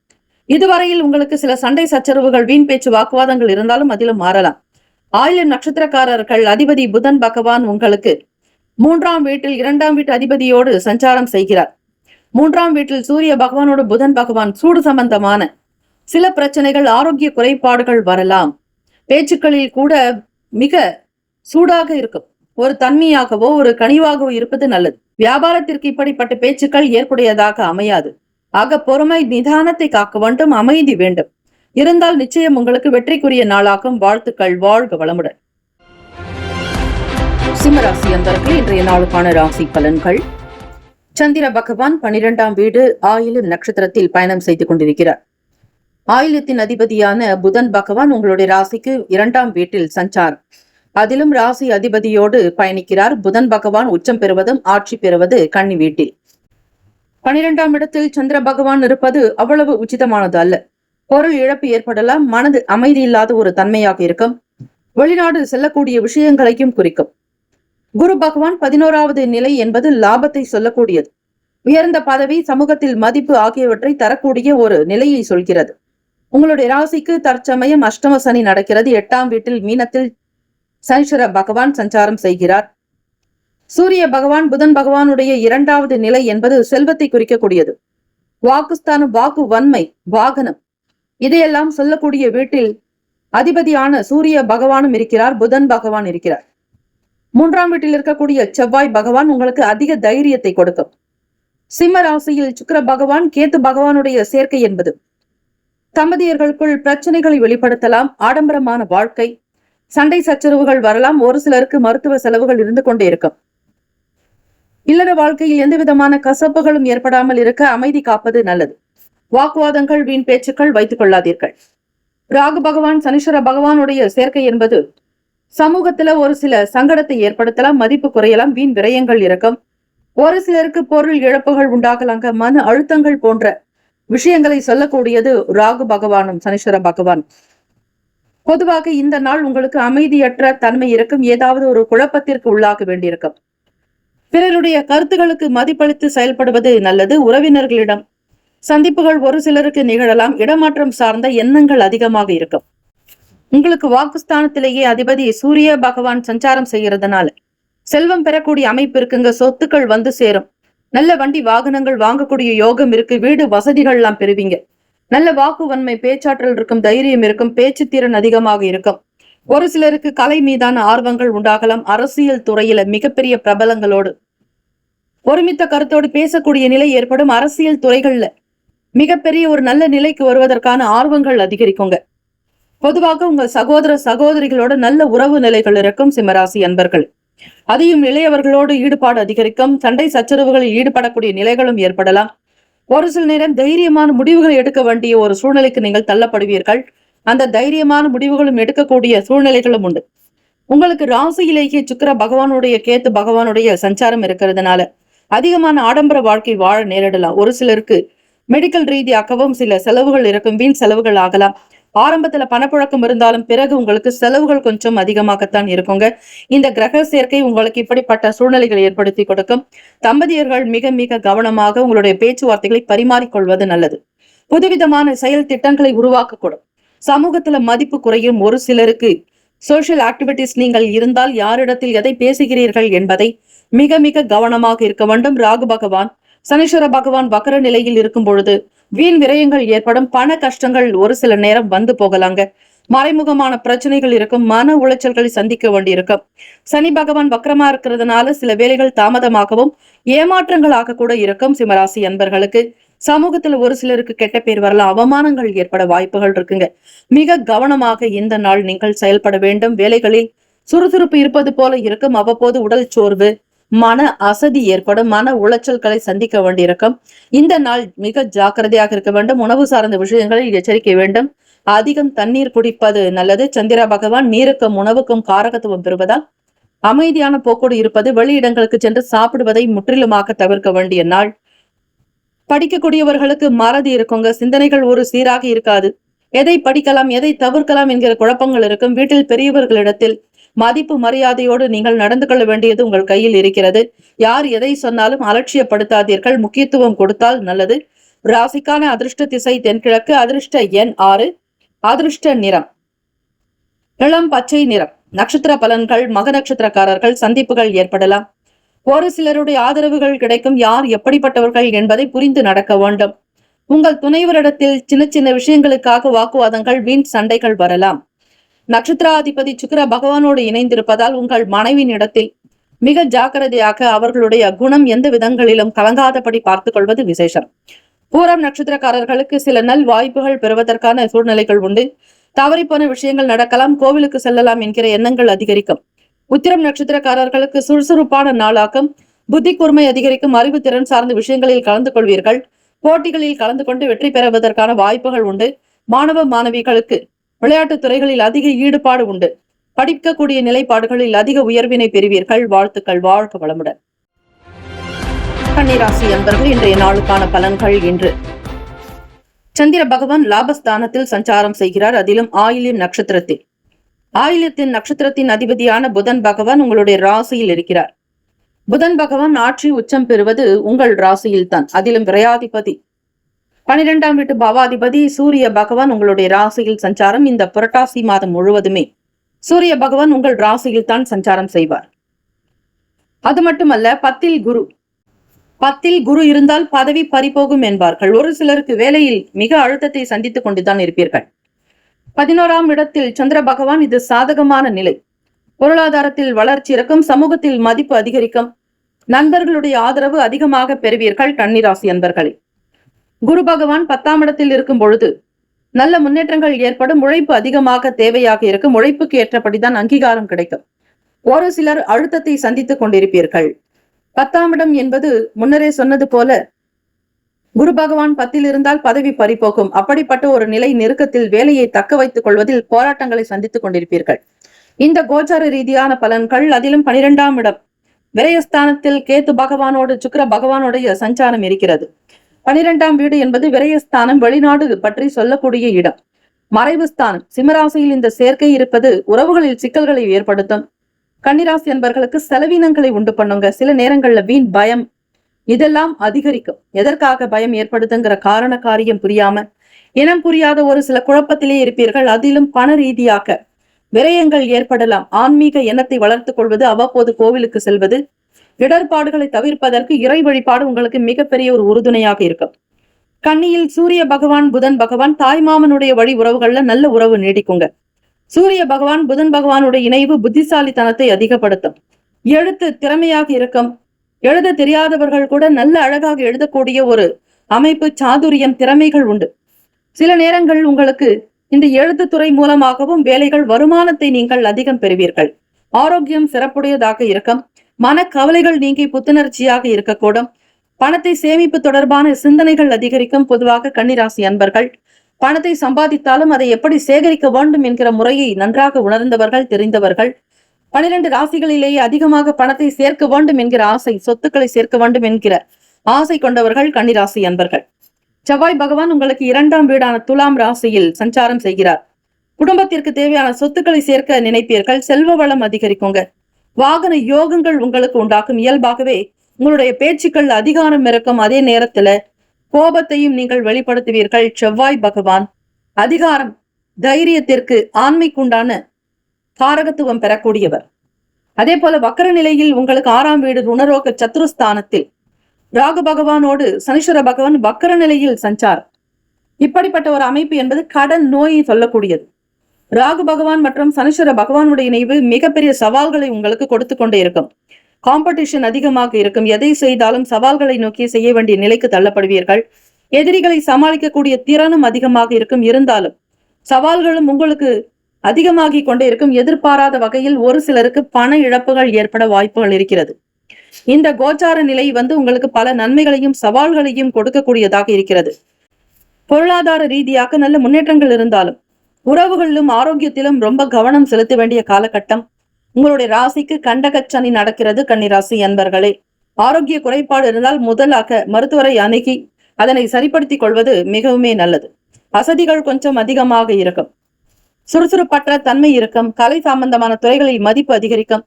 இதுவரையில் உங்களுக்கு சில சண்டை சச்சரவுகள், வீண் பேச்சு, வாக்குவாதங்கள் இருந்தாலும் அதிலும் மாறலாம். ஆயில்யம் நட்சத்திரக்காரர்கள் அதிபதி புதன் பகவான் உங்களுக்கு 3ஆம் வீட்டில் 2ஆம் வீட்டு அதிபதியோடு சஞ்சாரம் செய்கிறார். மூன்றாம் வீட்டில் சூரிய பகவானோட புதன் பகவான் சூடு சம்பந்தமான சில பிரச்சனைகள், ஆரோக்கிய குறைபாடுகள் வரலாம். பேச்சுக்களில் கூட மிக சூடாக இருக்கும். ஒரு தன்மையாகவோ ஒரு கனிவாகவோ இருப்பது நல்லது. வியாபாரத்திற்கு இப்படிப்பட்ட பேச்சுக்கள் ஏற்புடையதாக அமையாது. ஆக பொறுமை, நிதானத்தை காக்க வேண்டும், அமைதி வேண்டும். இருந்தால் நிச்சயம் உங்களுக்கு வெற்றிக்குரிய நாளாகும். வாழ்த்துக்கள். வாழ்க வளமுடன். சிம்மராசி அன்பர்களே, இன்றைய நாளுக்கான ராசி பலன்கள். சந்திர பகவான் 12ஆம் வீடு ஆயில்யம் நட்சத்திரத்தில் பயணம் செய்து கொண்டிருக்கிறார். ஆயில்யத்தின் அதிபதியான புதன் பகவான் உங்களுடைய ராசிக்கு 2ஆம் வீட்டில் சஞ்சாரம். அதிலும் ராசி அதிபதியோடு பயணிக்கிறார். புதன் பகவான் உச்சம் பெறுவதும் ஆட்சி பெறுவது கன்னி வீட்டில். 12ஆம் இடத்தில் சந்திர பகவான் இருப்பது அவ்வளவு உச்சிதமானது அல்ல. பொருள் இழப்பு ஏற்படலாம். மனது அமைதி இல்லாத ஒரு தன்மையாக இருக்கும். வெளிநாடு செல்லக்கூடிய விஷயங்களையும் குறிக்கும். குரு பகவான் 11வது நிலை என்பது லாபத்தை சொல்லக்கூடியது. உயர்ந்த பதவி, சமூகத்தில் மதிப்பு ஆகியவற்றை தரக்கூடிய ஒரு நிலையை சொல்கிறது. உங்களுடைய ராசிக்கு தற்சமயம் அஷ்டம சனி நடக்கிறது. 8ஆம் வீட்டில் மீனத்தில் சனீஸ்வர பகவான் சஞ்சாரம் செய்கிறார். சூரிய பகவான் புதன் பகவானுடைய 2வது நிலை என்பது செல்வத்தை குறிக்கக்கூடியது. வாக்குஸ்தானம், வாக்கு வன்மை, வாகனம் இதையெல்லாம் சொல்லக்கூடிய வீட்டில் அதிபதியான சூரிய பகவானும் இருக்கிறார், புதன் பகவான் இருக்கிறார். 3ஆம் வீட்டில் இருக்கக்கூடிய செவ்வாய் பகவான் உங்களுக்கு அதிக தைரியத்தை கொடுக்கும். சிம்ம ராசியில் சுக்கிர பகவான் கேத்து பகவானுடைய சேர்க்கை என்பது தம்பதியர்களுக்குள் பிரச்சனைகளை வெளிப்படுத்தலாம். ஆடம்பரமான வாழ்க்கை, சண்டை சச்சரவுகள் வரலாம். ஒரு சிலருக்கு மருத்துவ செலவுகள் இருந்து கொண்டே இருக்கும். இல்லற வாழ்க்கையில் எந்த விதமான கசப்புகளும் ஏற்படாமல் இருக்க அமைதி காப்பது நல்லது. வாக்குவாதங்கள், வீண் பேச்சுக்கள் வைத்துக் கொள்ளாதீர்கள். ராகு பகவான் சனீஸ்வர பகவானுடைய சேர்க்கை என்பது சமூகத்துல ஒரு சில சங்கடத்தை ஏற்படுத்தலாம். மதிப்பு குறையலாம். வீண் விரயங்கள் இருக்கும். ஒரு சிலருக்கு பொருள் இழப்புகள் உண்டாகலாங்க. மன அழுத்தங்கள் போன்ற விஷயங்களை சொல்லக்கூடியது ராகு பகவானும் சனீஸ்வர பகவான். பொதுவாக இந்த நாள் உங்களுக்கு அமைதியற்ற தன்மை இருக்கும். ஏதாவது ஒரு குழப்பத்திற்கு உள்ளாக வேண்டியிருக்கும். பிறருடைய கருத்துகளுக்கு மதிப்பளித்து செயல்படுவது நல்லது. உறவினர்களிடம் சந்திப்புகள் ஒரு சிலருக்கு நிகழலாம். இடமாற்றம் சார்ந்த எண்ணங்கள் அதிகமாக இருக்கும். உங்களுக்கு வாக்குஸ்தானத்திலேயே அதிபதி சூரிய பகவான் சஞ்சாரம் செய்யறதுனால செல்வம் பெறக்கூடிய அமைப்பு இருக்குங்க. சொத்துக்கள் வந்து சேரும். நல்ல வண்டி வாகனங்கள் வாங்கக்கூடிய யோகம் இருக்கு. வீடு வசதிகள் எல்லாம் பெறுவீங்க. நல்ல வாக்கு வன்மை, பேச்சாற்றல் இருக்கும். தைரியம் இருக்கும். பேச்சு திறன் அதிகமாக இருக்கும். ஒரு சிலருக்கு கலை மீதான ஆர்வங்கள் உண்டாகலாம். அரசியல் துறையில மிகப்பெரிய பிரபலங்களோடு ஒருமித்த கருத்தோடு பேசக்கூடிய நிலை ஏற்படும். அரசியல் துறைகள்ல மிகப்பெரிய ஒரு நல்ல நிலைக்கு வருவதற்கான ஆர்வங்கள் அதிகரிக்குங்க. பொதுவாக உங்கள் சகோதர சகோதரிகளோட நல்ல உறவு நிலைகள் இருக்கும். சிம்மராசி அன்பர்கள் அதையும் இளையவர்களோடு ஈடுபாடு அதிகரிக்கும். சண்டை சச்சரவுகளில் ஈடுபடக்கூடிய நிலைகளும் ஏற்படலாம். ஒரு சில நேரம் தைரியமான முடிவுகளை எடுக்க வேண்டிய ஒரு சூழ்நிலைக்கு நீங்கள் தள்ளப்படுவீர்கள். அந்த தைரியமான முடிவுகளும் எடுக்கக்கூடிய சூழ்நிலைகளும் உண்டு. உங்களுக்கு ராசியிலேயே சுக்கிர பகவானுடைய கேத்து பகவானுடைய சஞ்சாரம் இருக்கிறதுனால அதிகமான ஆடம்பர வாழ்க்கை வாழ நேரிடலாம். ஒரு சிலருக்கு மெடிக்கல் ரீதியாகவும் சில செலவுகள் இருக்கும். வீண் செலவுகள் ஆகலாம். ஆரம்பத்துல பணப்புழக்கம் இருந்தாலும் பிறகு உங்களுக்கு செலவுகள் கொஞ்சம் அதிகமாகத்தான் இருக்குங்க. இந்த கிரக சேர்க்கை உங்களுக்கு இப்படிப்பட்ட சூழ்நிலைகளை ஏற்படுத்தி கொடுக்கும். தம்பதியர்கள் மிக மிக கவனமாக உங்களுடைய பேச்சுவார்த்தைகளை பரிமாறிக்கொள்வது நல்லது. புதுவிதமான செயல் திட்டங்களை உருவாக்கக்கூடும். சமூகத்துல மதிப்பு குறையும். ஒரு சிலருக்கு சோசியல் ஆக்டிவிட்டிஸ் நீங்கள் இருந்தால் யாரிடத்தில் எதை பேசுகிறீர்கள் என்பதை மிக மிக கவனமாக இருக்க வேண்டும். ராகு பகவான் சனீஸ்வர பகவான் வக்கர நிலையில் இருக்கும் பொழுது வீண் விரயங்கள் ஏற்படும். பண கஷ்டங்கள் ஒரு சில நேரம் வந்து போகலாங்க. மறைமுகமான பிரச்சனைகள் இருக்கும். மன உளைச்சல்களை சந்திக்க வேண்டியிருக்கும். சனி பகவான் வக்கரமா இருக்கிறதுனால சில வேலைகள் தாமதமாகவும் ஏமாற்றங்களாக கூட இருக்கும். சிம்மராசி அன்பர்களுக்கு சமூகத்துல ஒரு சிலருக்கு கெட்ட பேர் வரலாம். அவமானங்கள் ஏற்பட வாய்ப்புகள் இருக்குங்க. மிக கவனமாக இந்த நாள் நீங்கள் செயல்பட வேண்டும். வேலைகளில் சுறுசுறுப்பு இருப்பது போல இருக்கும். அவ்வப்போது உடல் சோர்வு, மன அசதி ஏற்படும். மன உளைச்சல்களை சந்திக்க வேண்டியிருக்கும். இந்த நாள் மிக ஜாக்கிரதையாக இருக்க வேண்டும். உணவு சார்ந்த விஷயங்களில் எச்சரிக்கை வேண்டும். அதிகம் தண்ணீர் குடிப்பது நல்லது. சந்திர பகவான் நீருக்கும் உணவுக்கும் காரகத்துவம் பெறுவதால் அமைதியான போக்கோடு இருப்பது, வெளியிடங்களுக்கு சென்று சாப்பிடுவதை முற்றிலுமாக தவிர்க்க வேண்டிய நாள். படிக்கக்கூடியவர்களுக்கு மறதி இருக்குங்க. சிந்தனைகள் ஒரு சீராக இருக்காது. எதை படிக்கலாம், எதை தவிர்க்கலாம் என்கிற குழப்பங்கள் இருக்கும். வீட்டில் பெரியவர்களிடத்தில் மதிப்பு மரியாதையோடு நீங்கள் நடந்து கொள்ள வேண்டியது உங்கள் கையில் இருக்கிறது. யார் எதை சொன்னாலும் அலட்சியப்படுத்தாதீர்கள். முக்கியத்துவம் கொடுத்தால் நல்லது. ராசிக்கான அதிர்ஷ்ட திசை தென்கிழக்கு. அதிர்ஷ்ட எண் 6. அதிர்ஷ்ட நிறம் இளம் பச்சை நிறம். நட்சத்திர பலன்கள். மக நட்சத்திரக்காரர்கள் சந்திப்புகள் ஏற்படலாம். ஒரு சிலருடைய ஆதரவுகள் கிடைக்கும். யார் எப்படிப்பட்டவர்கள் என்பதை புரிந்து நடக்க வேண்டும். உங்கள் துணைவரிடத்தில் சின்ன சின்ன விஷயங்களுக்காக வாக்குவாதங்கள், வீண் சண்டைகள் வரலாம். நட்சத்திராதிபதி சுக்கிர பகவானோடு இணைந்திருப்பதால் உங்கள் மனைவியின் இடத்தில் மிக ஜாக்கிரதையாக அவர்களுடைய குணம் எந்த விதங்களிலும் கலங்காதபடி பார்த்துக் கொள்வது விசேஷம். பூரம் நட்சத்திரக்காரர்களுக்கு சில நல் வாய்ப்புகள் பெறுவதற்கான சூழ்நிலைகள் உண்டு. தவறிப்போன விஷயங்கள் நடக்கலாம். கோவிலுக்கு செல்லலாம் என்கிற எண்ணங்கள் அதிகரிக்கும். உத்திரம் நட்சத்திரக்காரர்களுக்கு சுறுசுறுப்பான நாளாக்கும். புத்தி கூர்மை அதிகரிக்கும். அறிவுத்திறன் சார்ந்த விஷயங்களில் கலந்து கொள்வீர்கள். போட்டிகளில் கலந்து கொண்டு வெற்றி பெறுவதற்கான வாய்ப்புகள் உண்டு. மாணவ மாணவிகளுக்கு விளையாட்டுத் துறைகளில் அதிக ஈடுபாடு உண்டு. படிக்கக்கூடிய நிலைப்பாடுகளில் அதிக உயர்வினை பெறுவீர்கள். வாழ்த்துக்கள். வாழ்க வளமுடன். கன்னிராசி அன்பர்கள் இன்றைய நாளுக்கான பலன்கள். இன்று சந்திர பகவான் லாபஸ்தானத்தில் சஞ்சாரம் செய்கிறார். அதிலும் ஆயில்யம் நட்சத்திரத்தில். ஆயில்யத்தின் நட்சத்திரத்தின் அதிபதியான புதன் பகவான் உங்களுடைய ராசியில் இருக்கிறார். புதன் பகவான் ஆட்சி உச்சம் பெறுவது உங்கள் ராசியில் தான். அதிலும் விரையாதிபதி 12ஆம் வீட்டு பாவாதிபதி சூரிய பகவான் உங்களுடைய ராசியில் சஞ்சாரம். இந்த புரட்டாசி மாதம் முழுவதுமே சூரிய பகவான் உங்கள் ராசியில் தான் சஞ்சாரம் செய்வார். அது மட்டுமல்ல, பத்தில் குரு இருந்தால் பதவி பறிபோகும் என்பார்கள். ஒரு சிலருக்கு வேலையில் மிக அழுத்தத்தை சந்தித்துக் கொண்டுதான் இருப்பீர்கள். 11ஆம் இடத்தில் சந்திர பகவான், இது சாதகமான நிலை. பொருளாதாரத்தில் வளர்ச்சி இருக்கும். சமூகத்தில் மதிப்பு அதிகரிக்கும். நண்பர்களுடைய ஆதரவு அதிகமாக பெறுவீர்கள். கன்னிராசி அன்பர்களே, குரு பகவான் 10ஆம் இடத்தில் இருக்கும் பொழுது நல்ல முன்னேற்றங்கள் ஏற்படும். உழைப்பு அதிகமாக தேவையாக இருக்கும். உழைப்புக்கு ஏற்றபடிதான் அங்கீகாரம் கிடைக்கும். ஒரு சிலர் அழுத்தத்தை சந்தித்துக் கொண்டிருப்பீர்கள். 10ஆம் இடம் என்பது முன்னரே சொன்னது போல குரு பகவான் 10ல் இருந்தால் பதவி பறிபோகும். அப்படிப்பட்ட ஒரு நிலை நெருக்கத்தில் வேலையை தக்க வைத்துக் கொள்வதில் போராட்டங்களை சந்தித்துக் கொண்டிருப்பீர்கள். இந்த கோச்சார ரீதியான பலன்கள். அதிலும் 12ஆம் இடம் விரயஸ்தானத்தில் கேத்து பகவானோடு சுக்கிர பகவானுடைய சஞ்சாரம் இருக்கிறது. 12ஆம் வீடு என்பது விரயஸ்தானம், வெளிநாடு பற்றி சொல்லக்கூடிய இடம். மறைவு ஸ்தானம். சிம்மராசியில் இந்த சேர்க்கை இருப்பது உறவுகளில் சிக்கல்களை ஏற்படுத்தும். கன்னிராசி என்பர்களுக்கு செலவினங்களை உண்டு பண்ணுங்க. சில நேரங்கள்ல வீண் பயம் இதெல்லாம் அதிகரிக்கும். எதற்காக பயம் ஏற்படுதுங்கிற காரண காரியம் புரியாம, இனம் புரியாத ஒரு சில குழப்பத்திலே இருப்பீர்கள். அதிலும் பண ரீதியாக விரயங்கள் ஏற்படலாம். ஆன்மீக எண்ணத்தை வளர்த்துக் கொள்வது, அவ்வப்போது கோவிலுக்கு செல்வது, இடர்பாடுகளை தவிர்ப்பதற்கு இறை வழிபாடு உங்களுக்கு மிகப்பெரிய ஒரு உறுதுணையாக இருக்கும். கன்னியில் சூரிய பகவான் புதன் பகவான், தாய்மாமனுடைய வழி உறவுகள்ல நல்ல உறவு நீடிக்குங்க. சூரிய பகவான் புதன் பகவானுடைய இணைவு புத்திசாலித்தனத்தை அதிகப்படுத்தும். எழுத்து திறமையாக இருக்கும். எழுத தெரியாதவர்கள் கூட நல்ல அழகாக எழுதக்கூடிய ஒரு அமைப்பு, சாதுரியம், திறமைகள் உண்டு. சில நேரங்கள் உங்களுக்கு இந்த எழுத்துத்துறை மூலமாகவும் வேலைகள், வருமானத்தை நீங்கள் அதிகம் பெறுவீர்கள். ஆரோக்கியம் சிறப்புடையதாக இருக்கும். மனக்கவலைகள் நீங்கி புத்துணர்ச்சியாக இருக்கக்கூடும். பணத்தை சேமிப்பு தொடர்பான சிந்தனைகள் அதிகரிக்கும். பொதுவாக கன்னிராசி அன்பர்கள் பணத்தை சம்பாதித்தாலும் அதை எப்படி சேகரிக்க வேண்டும் என்கிற முறையை நன்றாக உணர்ந்தவர்கள், தெரிந்தவர்கள். 12 ராசிகளிலேயே அதிகமாக பணத்தை சேர்க்க வேண்டும் என்கிற ஆசை, சொத்துக்களை சேர்க்க வேண்டும் என்கிற ஆசை கொண்டவர்கள் கன்னிராசி அன்பர்கள். செவ்வாய் பகவான் உங்களுக்கு 2ஆம் வீடான துலாம் ராசியில் சஞ்சாரம் செய்கிறார். குடும்பத்திற்கு தேவையான சொத்துக்களை சேர்க்க நினைப்பீர்கள். செல்வ வளம் அதிகரிக்குங்க. வாகன யோகங்கள் உங்களுக்கு உண்டாகும். இயல்பாகவே உங்களுடைய பேச்சுக்கள் அதிகாரம் இருக்கும். அதே நேரத்துல கோபத்தையும் நீங்கள் வெளிப்படுத்துவீர்கள். செவ்வாய் பகவான் அதிகாரம், தைரியத்திற்கு, ஆண்மைக்குண்டான காரகத்துவம் பெறக்கூடியவர். அதே போல வக்கர நிலையில் உங்களுக்கு 6ஆம் வீடு ருணரோக சத்துருஸ்தானத்தில் ராகு பகவானோடு சனீஸ்வர பகவான் வக்கர நிலையில் சஞ்சாரம். இப்படிப்பட்ட ஒரு அமைப்பு என்பது கடன் நோயை சொல்லக்கூடியது. ராகு பகவான் மற்றும் சனீஸ்வர பகவானுடைய இணைவு மிகப்பெரிய சவால்களை உங்களுக்கு கொடுத்து கொண்டே இருக்கும். காம்படிஷன் அதிகமாக இருக்கும். எதை செய்தாலும் சவால்களை நோக்கி செய்ய வேண்டிய நிலைக்கு தள்ளப்படுவீர்கள். எதிரிகளை சமாளிக்கக்கூடிய திறனும் அதிகமாக இருக்கும். இருந்தாலும் சவால்களும் உங்களுக்கு அதிகமாகி கொண்டே இருக்கும். எதிர்பாராத வகையில் ஒரு சிலருக்கு பண இழப்புகள் ஏற்பட வாய்ப்புகள் இருக்கிறது. இந்த கோச்சார நிலை உங்களுக்கு பல நன்மைகளையும் சவால்களையும் கொடுக்கக்கூடியதாக இருக்கிறது. பொருளாதார ரீதியாக நல்ல முன்னேற்றங்கள் இருந்தாலும் உறவுகளிலும் ஆரோக்கியத்திலும் ரொம்ப கவனம் செலுத்த வேண்டிய காலகட்டம். உங்களுடைய ராசிக்கு கண்டகச்சனி நடக்கிறது. கன்னிராசி அன்பர்களே, ஆரோக்கிய குறைபாடு இருந்தால் முதலாக மருத்துவரை அணுகி அதனை சரிப்படுத்திக் கொள்வது மிகவுமே நல்லது. வசதிகள் கொஞ்சம் அதிகமாக இருக்கும். சுறுசுறுப்பற்ற தன்மை இருக்கும். கலை சம்பந்தமான துறைகளில் மதிப்பு அதிகரிக்கும்.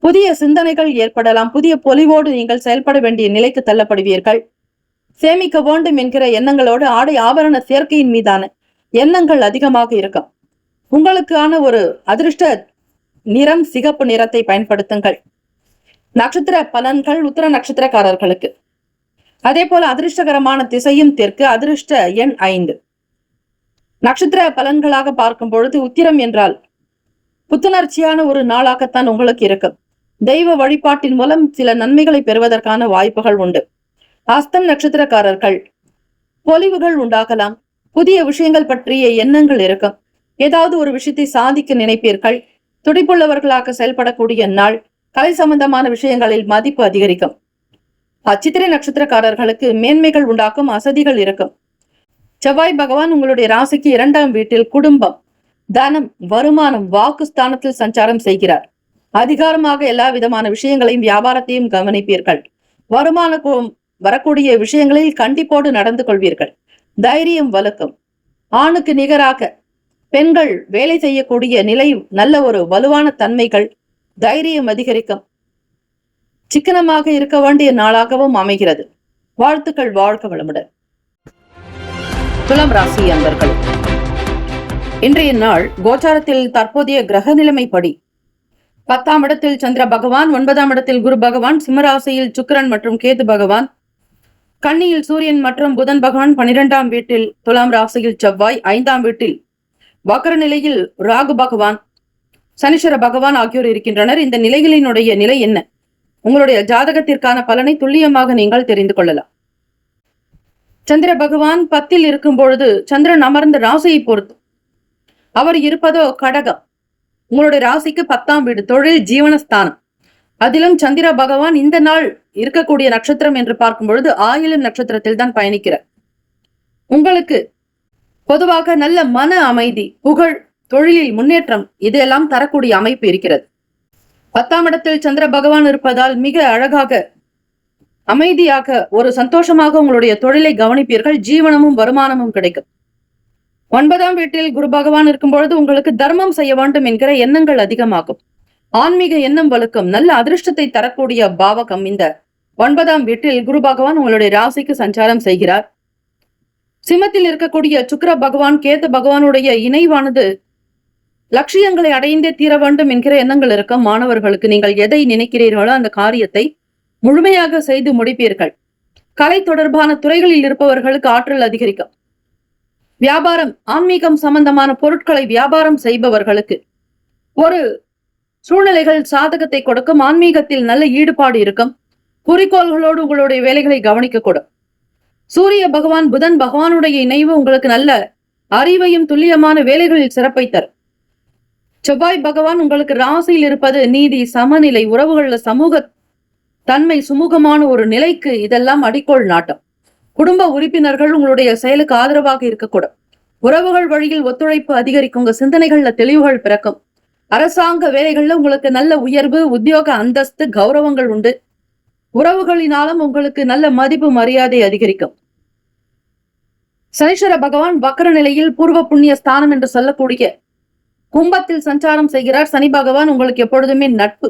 புதிய சிந்தனைகள் ஏற்படலாம். புதிய பொலிவோடு நீங்கள் செயல்பட வேண்டிய நிலைக்கு தள்ளப்படுவீர்கள். சேமிக்க வேண்டும் என்கிற எண்ணங்களோடு ஆடை ஆபரண சேர்க்கையின் மீதான எண்ணங்கள் அதிகமாக இருக்கும். உங்களுக்கான ஒரு அதிர்ஷ்ட நிறம் சிகப்பு நிறத்தை பயன்படுத்துங்கள். நட்சத்திர பலன்கள் உத்தர நட்சத்திரக்காரர்களுக்கு. அதே போல அதிர்ஷ்டகரமான திசையும் தெற்கு, அதிர்ஷ்ட எண் 5. நட்சத்திர பலன்களாக பார்க்கும் பொழுது உத்திரம் என்றால் புத்துணர்ச்சியான ஒரு நாளாகத்தான் உங்களுக்கு இருக்கும். தெய்வ வழிபாட்டின் மூலம் சில நன்மைகளை பெறுவதற்கான வாய்ப்புகள் உண்டு. ஹஸ்தம் நட்சத்திரக்காரர்கள் பொலிவுகள் உண்டாகலாம். புதிய விஷயங்கள் பற்றிய எண்ணங்கள் இருக்கும். ஏதாவது ஒரு விஷயத்தை சாதிக்க நினைப்பீர்கள். துடிப்புள்ளவர்களாக செயல்படக்கூடிய நாள். கலை சம்பந்தமான விஷயங்களில் மதிப்பு அதிகரிக்கும். சித்திரை நட்சத்திரக்காரர்களுக்கு மேன்மைகள் உண்டாக்கும், அசதிகள் இருக்கும். செவ்வாய் பகவான் உங்களுடைய ராசிக்கு 2ஆம் வீட்டில் குடும்பம், தனம், வருமானம், வாக்கு ஸ்தானத்தில் சஞ்சாரம் செய்கிறார். அதிகாரமாக எல்லா விதமான விஷயங்களையும் வியாபாரத்தையும் கவனிப்பீர்கள். வருமானம் வரக்கூடிய விஷயங்களில் கண்டிப்போடு நடந்து கொள்வீர்கள். தைரியம் வலுக்கும். ஆணுக்கு நிகராக பெண்கள் வேலை செய்யக்கூடிய நிலை, நல்ல ஒரு வலுவான தன்மைகள், தைரியம் அதிகரிக்கும். சிக்கனமாக இருக்க வேண்டிய நாளாகவும் அமைகிறது. வாழ்த்துக்கள். வாழ்க வளமுடன். துலாம் ராசி அன்பர்கள், இன்றைய நாள் கோச்சாரத்தில் தற்போதைய கிரக நிலைமைப்படி 10ஆம் இடத்தில் சந்திர பகவான், 9ஆம் இடத்தில் குரு பகவான், சிம்மராசியில் சுக்கிரன் மற்றும் கேது பகவான், கன்னியில் சூரியன் மற்றும் புதன் பகவான், 12ஆம் வீட்டில் துலாம் ராசியில் செவ்வாய், 5ஆம் வீட்டில் வக்ர நிலையில் ராகு பகவான், சனீஸ்வர பகவான் ஆகியோர் இருக்கின்றனர். இந்த நிலைகளினுடைய நிலை என்ன? உங்களுடைய ஜாதகத்திற்கான பலனை துல்லியமாக நீங்கள் தெரிந்து கொள்ளலாம். சந்திர பகவான் 10ல் இருக்கும் பொழுது சந்திரன் அமர்ந்த ராசியை பொறுத்து அவர் இருப்பதோ கடகம். உங்களுடைய ராசிக்கு 10ஆம் வீடு, தொழில், ஜீவனஸ்தானம். அதிலும் சந்திர பகவான் இந்த நாள் இருக்கக்கூடிய நட்சத்திரம் என்று பார்க்கும் பொழுது ஆயிலம் நட்சத்திரத்தில் தான் பயணிக்கிறார். உங்களுக்கு பொதுவாக நல்ல மன அமைதி, புகழ், தொழிலில் முன்னேற்றம் இதெல்லாம் தரக்கூடிய அமைப்பு இருக்கிறது. 10ஆம் இடத்தில் சந்திர பகவான் இருப்பதால் மிக அழகாக, அமைதியாக, ஒரு சந்தோஷமாக உங்களுடைய தொழிலை கவனிப்பீர்கள். ஜீவனமும் வருமானமும் கிடைக்கும். 9ஆம் வீட்டில் குரு பகவான் இருக்கும் பொழுது உங்களுக்கு தர்மம் செய்ய வேண்டும் என்கிற எண்ணங்கள் அதிகமாகும். ஆன்மீக எண்ணம் வலுக்கும். நல்ல அதிர்ஷ்டத்தை தரக்கூடிய பாவகம் இந்த 9ஆம் வீட்டில் குரு பகவான் உங்களுடைய ராசிக்கு சஞ்சாரம் செய்கிறார். சிம்மத்தில் இருக்கக்கூடிய சுக்கிர பகவான், கேது பகவானுடைய இணைவானது லட்சியங்களை அடைந்தே தீர வேண்டும் என்கிற எண்ணங்கள் இருக்கும். மாணவர்களுக்கு நீங்கள் எதை நினைக்கிறீர்களோ அந்த காரியத்தை முழுமையாக செய்து முடிப்பீர்கள். கலை தொடர்பான துறைகளில் இருப்பவர்களுக்கு ஆற்றல் அதிகரிக்கும். வியாபாரம், ஆன்மீகம் சம்பந்தமான பொருட்களை வியாபாரம் செய்பவர்களுக்கு ஒரு சூழ்நிலைகள் சாதகத்தை கொடுக்கும். ஆன்மீகத்தில் நல்ல ஈடுபாடு இருக்கும். குறிக்கோள்களோடு உங்களுடைய வேலைகளை கவனிக்கக்கூடும். சூரிய பகவான், புதன் பகவானுடைய இணைவு உங்களுக்கு நல்ல அறிவையும் துல்லியமான வேலைகளில் சிறப்பை தரும். செவ்வாய் பகவான் உங்களுக்கு ராசியில் இருப்பது நீதி, சமநிலை, உறவுகள்ல சமூக தன்மை, சுமூகமான ஒரு நிலைக்கு இதெல்லாம் அடிக்கோள் நாட்டம். குடும்ப உறுப்பினர்கள் உங்களுடைய செயலுக்கு ஆதரவாக இருக்கக்கூடும். உறவுகள் வழியில் ஒத்துழைப்பு அதிகரிக்கும். உங்க சிந்தனைகள்ல தெளிவுகள் பிறக்கும். அரசாங்க வேலைகள்ல உங்களுக்கு நல்ல உயர்வு, உத்தியோக அந்தஸ்து, கௌரவங்கள் உண்டு. உறவுகளினாலும் உங்களுக்கு நல்ல மதிப்பு, மரியாதை அதிகரிக்கும். சனீஸ்வர பகவான் வக்ர நிலையில் பூர்வ புண்ணிய ஸ்தானம் என்று சொல்லக்கூடிய கும்பத்தில் சஞ்சாரம் செய்கிறார். சனி பகவான் உங்களுக்கு எப்பொழுதுமே நட்பு.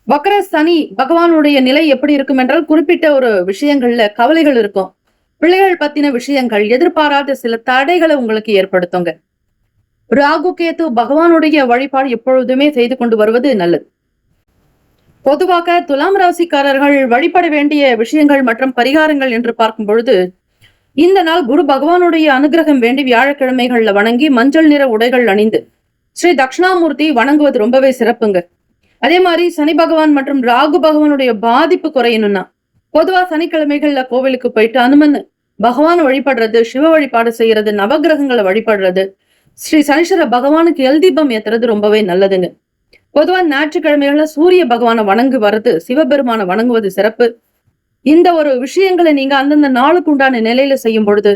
வக்ர சனி பகவானுடைய நிலை எப்படி இருக்கும் என்றால், குறிப்பிட்ட ஒரு விஷயங்கள்ல கவலைகள் இருக்கும். பிள்ளைகள் பத்தின விஷயங்கள், எதிர்பாராத சில தடைகளை உங்களுக்கு ஏற்படுத்துங்க. ராகு கேது பகவானுடைய வழிபாடு எப்பொழுதுமே செய்து கொண்டு வருவது நல்லது. பொதுவாக துலாம் ராசிக்காரர்கள் வழிபட வேண்டிய விஷயங்கள் மற்றும் பரிகாரங்கள் என்று பார்க்கும் பொழுது, இந்த நாள் குரு பகவானுடைய அனுகிரகம் வேண்டி வியாழக்கிழமைகள்ல வணங்கி மஞ்சள் நிற உடைகள் அணிந்து ஸ்ரீ தட்சிணாமூர்த்தி வணங்குவது ரொம்பவே சிறப்புங்க. அதே மாதிரி சனி பகவான் மற்றும் ராகு பகவானுடைய பாதிப்பு குறையணும்னா பொதுவா சனிக்கிழமைகள்ல கோவிலுக்கு போயிட்டு அனுமன் பகவான் வழிபடுறது, சிவ வழிபாடு செய்யறது, நவகிரகங்களை வழிபடுறது, ஸ்ரீ சனீஸ்வர பகவானுக்கு எல் தீபம் ஏத்துறது ரொம்பவே நல்லதுங்க. பொதுவா ஞாயிற்றுக்கிழமைகள்ல சூரிய பகவானை வணங்கு வர்றது, சிவபெருமான வணங்குவது சிறப்பு. இந்த ஒரு விஷயங்களை நீங்க அந்தந்த நாளுக்கு உண்டான நிலையில செய்யும் பொழுது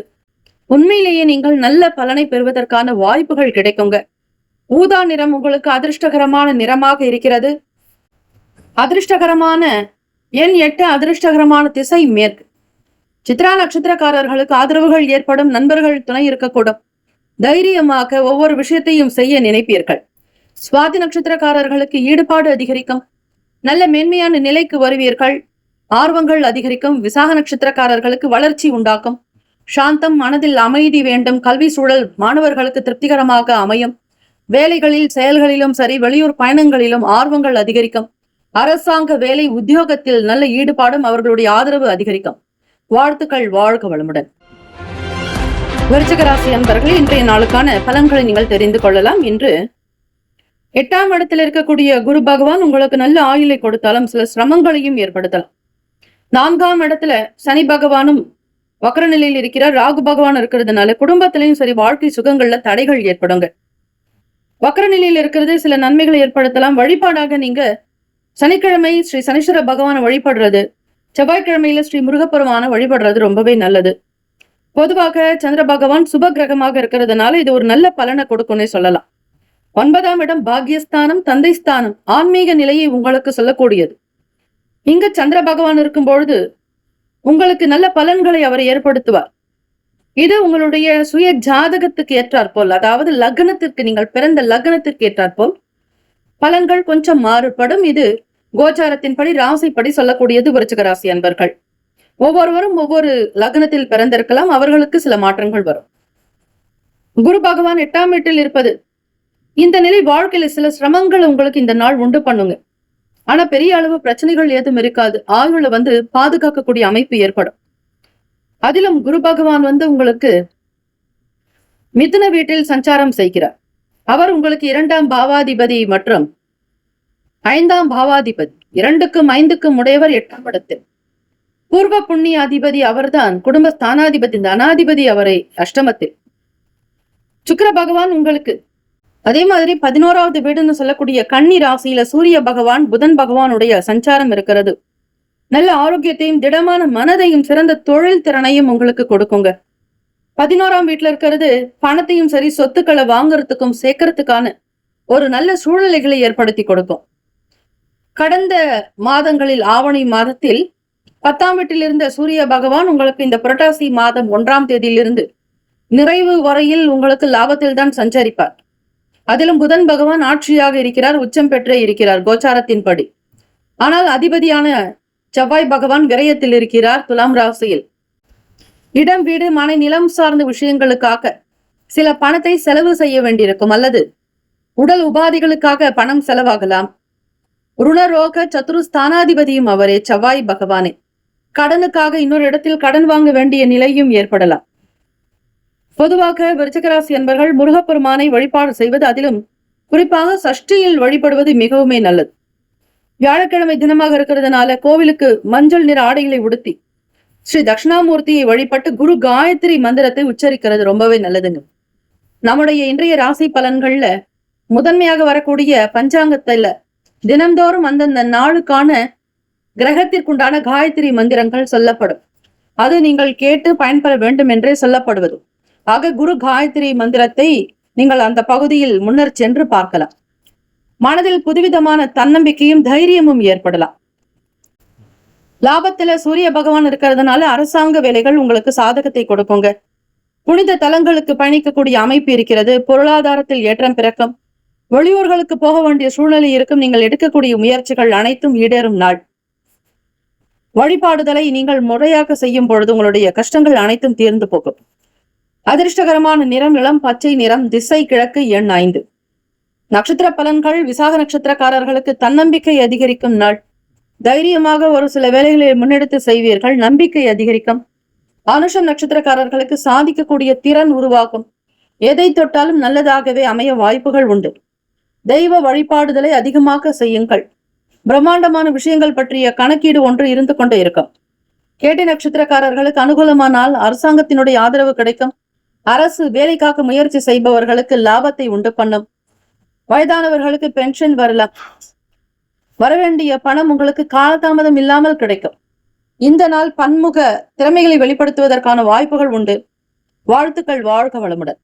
உண்மையிலேயே நீங்கள் நல்ல பலனை பெறுவதற்கான வாய்ப்புகள் கிடைக்குங்க. ஊதா நிறம் உங்களுக்கு அதிர்ஷ்டகரமான நிறமாக இருக்கிறது. அதிர்ஷ்டகரமான எண் 8, அதிர்ஷ்டகரமான திசை மேற்கு. சித்ரா நட்சத்திரக்காரர்களுக்கு ஆதரவுகள் ஏற்படும். நண்பர்கள் துணை இருக்கக்கூடும். தைரியமாக ஒவ்வொரு விஷயத்தையும் செய்ய நினைப்பீர்கள். சுவாதி நட்சத்திரக்காரர்களுக்கு ஈடுபாடு அதிகரிக்கும். நல்ல மேன்மையான நிலைக்கு வருவீர்கள். ஆர்வங்கள் அதிகரிக்கும். விசாக நட்சத்திரக்காரர்களுக்கு வளர்ச்சி உண்டாக்கும். சாந்தம், மனதில் அமைதி வேண்டும். கல்வி சூழல் மாணவர்களுக்கு திருப்திகரமாக அமையும். வேலைகளில், செயல்களிலும் சரி, வெளியூர் பயணங்களிலும் ஆர்வங்கள் அதிகரிக்கும். அரசாங்க வேலை உத்தியோகத்தில் நல்ல ஈடுபாடும் அவர்களுடைய ஆதரவு அதிகரிக்கும். வாழ்த்துக்கள், வாழ்க வளமுடன். விருச்சிக ராசி அன்பர்கள், இன்றைய நாளுக்கான பலன்களை நீங்கள் தெரிந்து கொள்ளலாம். இன்று 8ஆம் இடத்தில் இருக்கக்கூடிய குரு பகவான் உங்களுக்கு நல்ல ஆயுளை கொடுத்தாலும் சில சிரமங்களையும் ஏற்படுத்தலாம். 4ஆம் இடத்துல சனி பகவானும் வக்ர நிலையில் இருக்கிறார். ராகு பகவான் இருக்கிறதுனால குடும்பத்திலையும் சரி வாழ்க்கை சுகங்கள்ல தடைகள் ஏற்படுங்க. வக்ர நிலையில் இருக்கிறது சில நன்மைகளை ஏற்படுத்தலாம். வழிபாடாக நீங்க சனிக்கிழமை ஸ்ரீ சனீஸ்வர பகவானை வழிபடுறது, செவ்வாய்க்கிழமையில ஸ்ரீ முருகப்பெருமான வழிபடுறது ரொம்பவே நல்லது. பொதுவாக சந்திர பகவான் சுப கிரகமாக இருக்கிறதுனால இது ஒரு நல்ல பலனை கொடுக்கும்னே சொல்லலாம். 9ஆம் இடம் பாக்யஸ்தானம், தந்தை ஸ்தானம், ஆன்மீக நிலையை உங்களுக்கு சொல்லக்கூடியது. இங்க சந்திர பகவான் இருக்கும் பொழுது உங்களுக்கு நல்ல பலன்களை அவர் ஏற்படுத்துவார். இது உங்களுடைய சுய ஜாதகத்துக்கு ஏற்றாற்போல், அதாவது லக்னத்திற்கு, நீங்கள் பிறந்த லக்னத்திற்கு ஏற்றாற்போல் பலன்கள் கொஞ்சம் மாறுபடும். இது கோச்சாரத்தின்படி, ராசிப்படி சொல்லக்கூடியது. விருச்சிக ராசி அன்பர்கள் ஒவ்வொருவரும் ஒவ்வொரு லக்னத்தில் பிறந்திருக்கலாம். அவர்களுக்கு சில மாற்றங்கள் வரும். குரு பகவான் 8ஆம் வீட்டில் இருப்பது, இந்த நிலை வாழ்க்கையில சில சிரமங்கள் உங்களுக்கு இந்த நாள் உண்டு பண்ணுங்க. ஆனா பெரிய அளவு பிரச்சனைகள் ஏதும் இருக்காது. ஆயுள பாதுகாக்கக்கூடிய அமைப்பு ஏற்படும். அதிலும் குரு பகவான் உங்களுக்கு மிதுன வீட்டில் சஞ்சாரம் செய்கிறார். அவர் உங்களுக்கு 2ஆம் பாவாதிபதி மற்றும் 5ஆம் பாவாதிபதி, 2க்கும் 5க்கும் உடையவர் 8ஆம் இடத்தில். பூர்வ புண்ணிய அதிபதி அவர்தான். குடும்ப ஸ்தானாதிபதி, தனாதிபதி அவரை அஷ்டமத்தில். சுக்கிர பகவான் உங்களுக்கு அதே மாதிரி 11வது வீடுன்னு சொல்லக்கூடிய கன்னி ராசியில சூரிய பகவான், புதன் பகவானுடைய சஞ்சாரம் இருக்கிறது. நல்ல ஆரோக்கியத்தையும் திடமான மனதையும் சிறந்த தொழில் திறனையும் உங்களுக்கு கொடுக்குங்க. 11ஆம் வீட்டுல இருக்கிறது பணத்தையும் சரி சொத்துக்களை வாங்குறதுக்கும் சேர்க்கறதுக்கான ஒரு நல்ல சூழ்நிலைகளை ஏற்படுத்தி கொடுக்கும். கடந்த மாதங்களில் ஆவணி மாதத்தில் 10ஆம் வீட்டில் இருந்த சூரிய பகவான் உங்களுக்கு இந்த புரட்டாசி மாதம் 1ஆம் தேதியிலிருந்து நிறைவு வரையில் உங்களுக்கு லாபத்தில் தான் சஞ்சரிப்பார். அதிலும் புதன் பகவான் ஆட்சியாக இருக்கிறார், உச்சம் பெற்றே இருக்கிறார் கோச்சாரத்தின்படி. ஆனால் அதிபதியான செவ்வாய் பகவான் விரயத்தில் இருக்கிறார் துலாம் ராசியில். இடம், வீடு, மனை, நிலம் சார்ந்த விஷயங்களுக்காக சில பணத்தை செலவு செய்ய வேண்டியிருக்கும், அல்லது உடல் உபாதைகளுக்காக பணம் செலவாகலாம். ருணரோக சத்துருஸ்தானாதிபதியும் அவரே, செவ்வாய் பகவானே. கடனுக்காக இன்னொரு இடத்தில் கடன் வாங்க வேண்டிய நிலையும் ஏற்படலாம். பொதுவாக விருச்சிக ராசி என்பர்கள் முருகப்பெருமானை வழிபாடு செய்வது, அதிலும் குறிப்பாக சஷ்டியில் வழிபடுவது மிகவுமே நல்லது. வியாழக்கிழமை தினமாக இருக்கிறதுனால கோவிலுக்கு மஞ்சள் நிற ஆடைகளை உடுத்தி ஸ்ரீ தட்சிணாமூர்த்தியை வழிபட்டு குரு காயத்ரி மந்திரத்தை உச்சரிக்கிறது ரொம்பவே நல்லதுங்க. நம்முடைய இன்றைய ராசி பலன்கள்ல முதன்மையாக வரக்கூடிய பஞ்சாங்கத்துல தினந்தோறும் அந்தந்த நாளுக்கான கிரகத்திற்குண்டான காயத்ரி மந்திரங்கள் சொல்லப்படும். அது நீங்கள் கேட்டு பயன்பெற வேண்டும் என்றே சொல்லப்படுவது. ஆக குரு காயத்ரி மந்திரத்தை நீங்கள் அந்த பகுதியில் முன்னர் சென்று பார்க்கலாம். மனதில் புதுவிதமான தன்னம்பிக்கையும் தைரியமும் ஏற்படலாம். லாபத்துல சூரிய பகவான் இருக்கிறதுனால அரசாங்க வேலைகள் உங்களுக்கு சாதகத்தை கொடுக்குங்க. புனித தலங்களுக்கு பயணிக்கக்கூடிய அமைப்பு இருக்கிறது. பொருளாதாரத்தில் ஏற்றம் பிறக்கும். வெளியூர்களுக்கு போக வேண்டிய சூழ்நிலை இருக்கும். நீங்கள் எடுக்கக்கூடிய முயற்சிகள் அனைத்தும் ஈடேறும் நாள். வழிபாடுதலை நீங்கள் முறையாக செய்யும் பொழுது உங்களுடைய கஷ்டங்கள் அனைத்தும் தீர்ந்து போகும். அதிர்ஷ்டகரமான நிறம் இளம் பச்சை நிறம். திசை கிழக்கு. எண் 5. நட்சத்திர பலன்கள். விசாக நட்சத்திரக்காரர்களுக்கு தன்னம்பிக்கை அதிகரிக்கும் நாள். தைரியமாக ஒரு சில வேலைகளை முன்னெடுத்து செய்வீர்கள். நம்பிக்கை அதிகரிக்கும். அனுஷம் நட்சத்திரக்காரர்களுக்கு சாதிக்கக்கூடிய திறன் உருவாகும். எதை தொட்டாலும் நல்லதாகவே அமைய வாய்ப்புகள் உண்டு. தெய்வ வழிபாடுதலை அதிகமாக செய்யுங்கள். பிரம்மாண்டமான விஷயங்கள் பற்றிய கணக்கீடு ஒன்று இருந்து கொண்டே இருக்கும். கேட்டை நட்சத்திரக்காரர்களுக்கு அனுகூலமானால் அரசாங்கத்தினுடைய ஆதரவு கிடைக்கும். அரசு வேலைக்காக முயற்சி செய்பவர்களுக்கு லாபத்தை உண்டு பண்ணும். வயதானவர்களுக்கு பென்ஷன் வரலாம். வரவேண்டிய பணம் உங்களுக்கு காலதாமதம் இல்லாமல் கிடைக்கும். இந்த நாள் பன்முக திறமைகளை வெளிப்படுத்துவதற்கான வாய்ப்புகள் உண்டு. வாழ்த்துக்கள், வாழ்க வளமுடன்.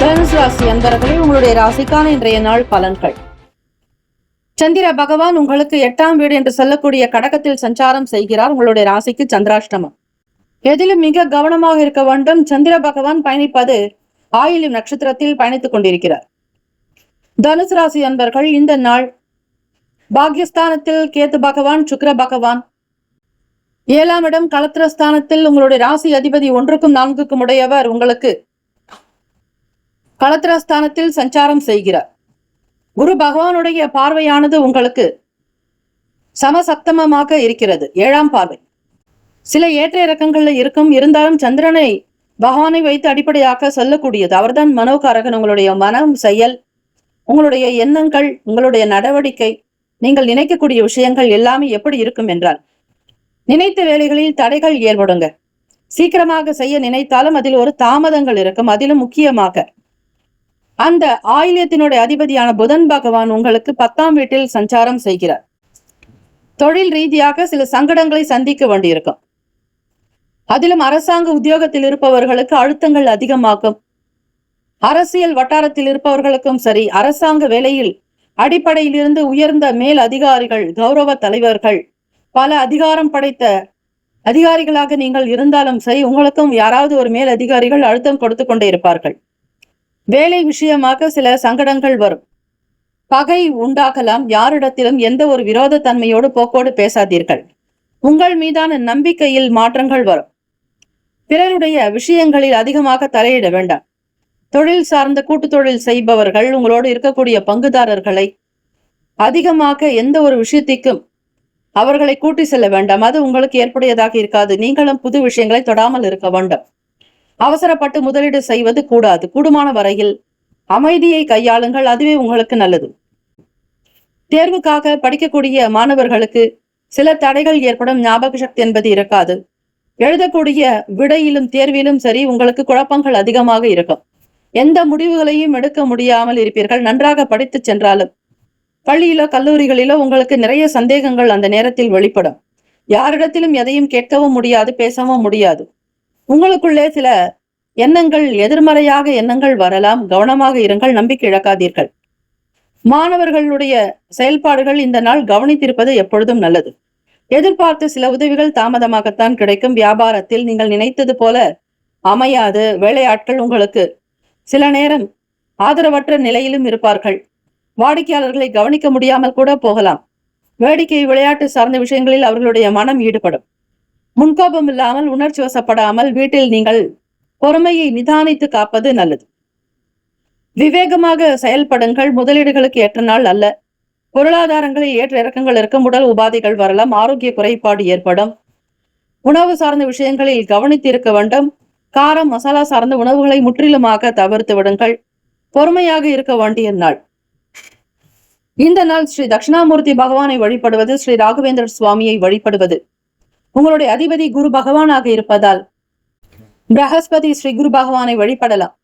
தனுசு ராசி அன்பர்களே, உங்களுடைய ராசிக்கான இன்றைய நாள் பலன்கள். சந்திர பகவான் உங்களுக்கு 8ஆம் வீடு என்று சொல்லக்கூடிய கடகத்தில் சஞ்சாரம் செய்கிறார். உங்களுடைய ராசிக்கு சந்திராஷ்டமம். எதிலும் மிக கவனமாக இருக்க வேண்டும். சந்திர பகவான் பயணிப்பது ஆயில்யம் நட்சத்திரத்தில் பயணித்துக் கொண்டிருக்கிறார். தனுசு ராசி அன்பர்கள், இந்த நாள் பாக்யஸ்தானத்தில் கேத்து பகவான், சுக்கிர பகவான். 7ஆம் இடம் களத்திரஸ்தானத்தில் உங்களுடைய ராசி அதிபதி 1க்கும் 4க்கும் உடையவர் உங்களுக்கு களத்திரஸ்தானத்தில் சஞ்சாரம் செய்கிறார். குரு பகவானுடைய பார்வையானது உங்களுக்கு சமசப்தமமாக இருக்கிறது. 7ஆம் பார்வை. சில ஏற்ற இறக்கங்கள்ல இருக்கும், இருந்தாலும் சந்திரனை பகவானை வைத்து அடிப்படையாக சொல்லக்கூடியது. அவர்தான் மனோகாரகன். உங்களுடைய மனம், செயல், உங்களுடைய எண்ணங்கள், உங்களுடைய நடவடிக்கை, நீங்கள் நினைக்கக்கூடிய விஷயங்கள் எல்லாமே எப்படி இருக்கும் என்றால், நினைத்த வேலைகளில் தடைகள் ஏற்படுங்க. சீக்கிரமாக செய்ய நினைத்தாலும் அதில் ஒரு தாமதங்கள் இருக்கும். அதிலும் முக்கியமாக அந்த ஆயில்யத்தினுடைய அதிபதியான புதன் பகவான் உங்களுக்கு 10ஆம் வீட்டில் சஞ்சாரம் செய்கிறார். தொழில் ரீதியாக சில சங்கடங்களை சந்திக்க வேண்டியிருக்கும். அதிலும் அரசாங்க உத்தியோகத்தில் இருப்பவர்களுக்கு அழுத்தங்கள் அதிகமாகும். அரசியல் வட்டாரத்தில் இருப்பவர்களுக்கும் சரி, அரசாங்க வேலையில் அடிப்படையில் இருந்து உயர்ந்த மேல் அதிகாரிகள், கௌரவ தலைவர்கள், பல அதிகாரம் படைத்த அதிகாரிகளாக நீங்கள் இருந்தாலும் சரி, உங்களுக்கும் யாராவது ஒரு மேல் அதிகாரிகள் அழுத்தம் கொடுத்து கொண்டே இருப்பார்கள். வேலை விஷயமாக சில சங்கடங்கள் வரும். பகை உண்டாகலாம். யாரிடத்திலும் எந்த ஒரு விரோத தன்மையோடு போக்கோடு பேசாதீர்கள். உங்கள் மீதான நம்பிக்கையில் மாற்றங்கள் வரும். பிறருடைய விஷயங்களில் அதிகமாக தலையிட வேண்டாம். தொழில் சார்ந்த கூட்டு தொழில் செய்பவர்கள், உங்களோடு இருக்கக்கூடிய பங்குதாரர்களை அதிகமாக எந்த ஒரு விஷயத்திற்கும் அவர்களை கூட்டி செல்ல வேண்டாம். அது உங்களுக்கு ஏற்புடையதாக இருக்காது. நீங்களும் புது விஷயங்களை தொடாமல் இருக்க வேண்டும். அவசரப்பட்டு முதலீடு செய்வது கூடாது. கூடுமான வரையில் அமைதியை கையாளுங்கள். அதுவே உங்களுக்கு நல்லது. தேர்வுக்காக படிக்கக்கூடிய மாணவர்களுக்கு சில தடைகள் ஏற்படும். ஞாபக சக்தி என்பது இருக்காது. எழுதக்கூடிய விடையிலும் தேர்விலும் சரி, உங்களுக்கு குழப்பங்கள் அதிகமாக இருக்கும். எந்த முடிவுகளையும் எடுக்க முடியாமல் இருப்பீர்கள். நன்றாக படித்து சென்றாலும் பள்ளியிலோ கல்லூரிகளிலோ உங்களுக்கு நிறைய சந்தேகங்கள் அந்த நேரத்தில் வெளிப்படும். யாரிடத்திலும் எதையும் கேட்கவும் முடியாது, பேசவும் முடியாது. உங்களுக்குள்ளே சில எண்ணங்கள், எதிர்மறையாக எண்ணங்கள் வரலாம். கவனமாக இருங்கள். நம்பிக்கை இழக்காதீர்கள். மாணவர்களுடைய செயல்பாடுகள் இந்த நாள் கவனித்திருப்பது எப்பொழுதும் நல்லது. எதிர்பார்த்த சில உதவிகள் தாமதமாகத்தான் கிடைக்கும். வியாபாரத்தில் நீங்கள் நினைத்தது போல அமையாது. வேலையாட்கள் உங்களுக்கு சில நேரம் ஆதரவற்ற நிலையிலும் இருப்பார்கள். வாடிக்கையாளர்களை கவனிக்க முடியாமல் கூட போகலாம். வேடிக்கை, விளையாட்டு சார்ந்த விஷயங்களில் அவர்களுடைய மனம் ஈடுபடும். முன்கோபம் இல்லாமல், உணர்ச்சி வசப்படாமல் வீட்டில் நீங்கள் பொறுமையை நிதானித்து காப்பது நல்லது. விவேகமாக செயல்படுங்கள். முதலீடுகளுக்கு ஏற்ற நாள் அல்ல. பொருளாதாரங்களில் ஏற்ற இறக்கங்கள் இருக்கும். உடல் உபாதைகள் வரலாம். ஆரோக்கிய குறைபாடு ஏற்படும். உணவு சார்ந்த விஷயங்களில் கவனித்து இருக்க வேண்டும். காரம், மசாலா சார்ந்த உணவுகளை முற்றிலுமாக தவிர்த்து விடுங்கள். பொறுமையாக இருக்க வேண்டிய நாள். இந்த நாள் ஸ்ரீ தட்சிணாமூர்த்தி பகவானை வழிபடுவது, ஸ்ரீ ராகவேந்திர சுவாமியை வழிபடுவது, உங்களுடைய அதிபதி குரு பகவானாக இருப்பதால் பிரகஸ்பதி ஸ்ரீ குரு பகவானை வழிபடலாம்.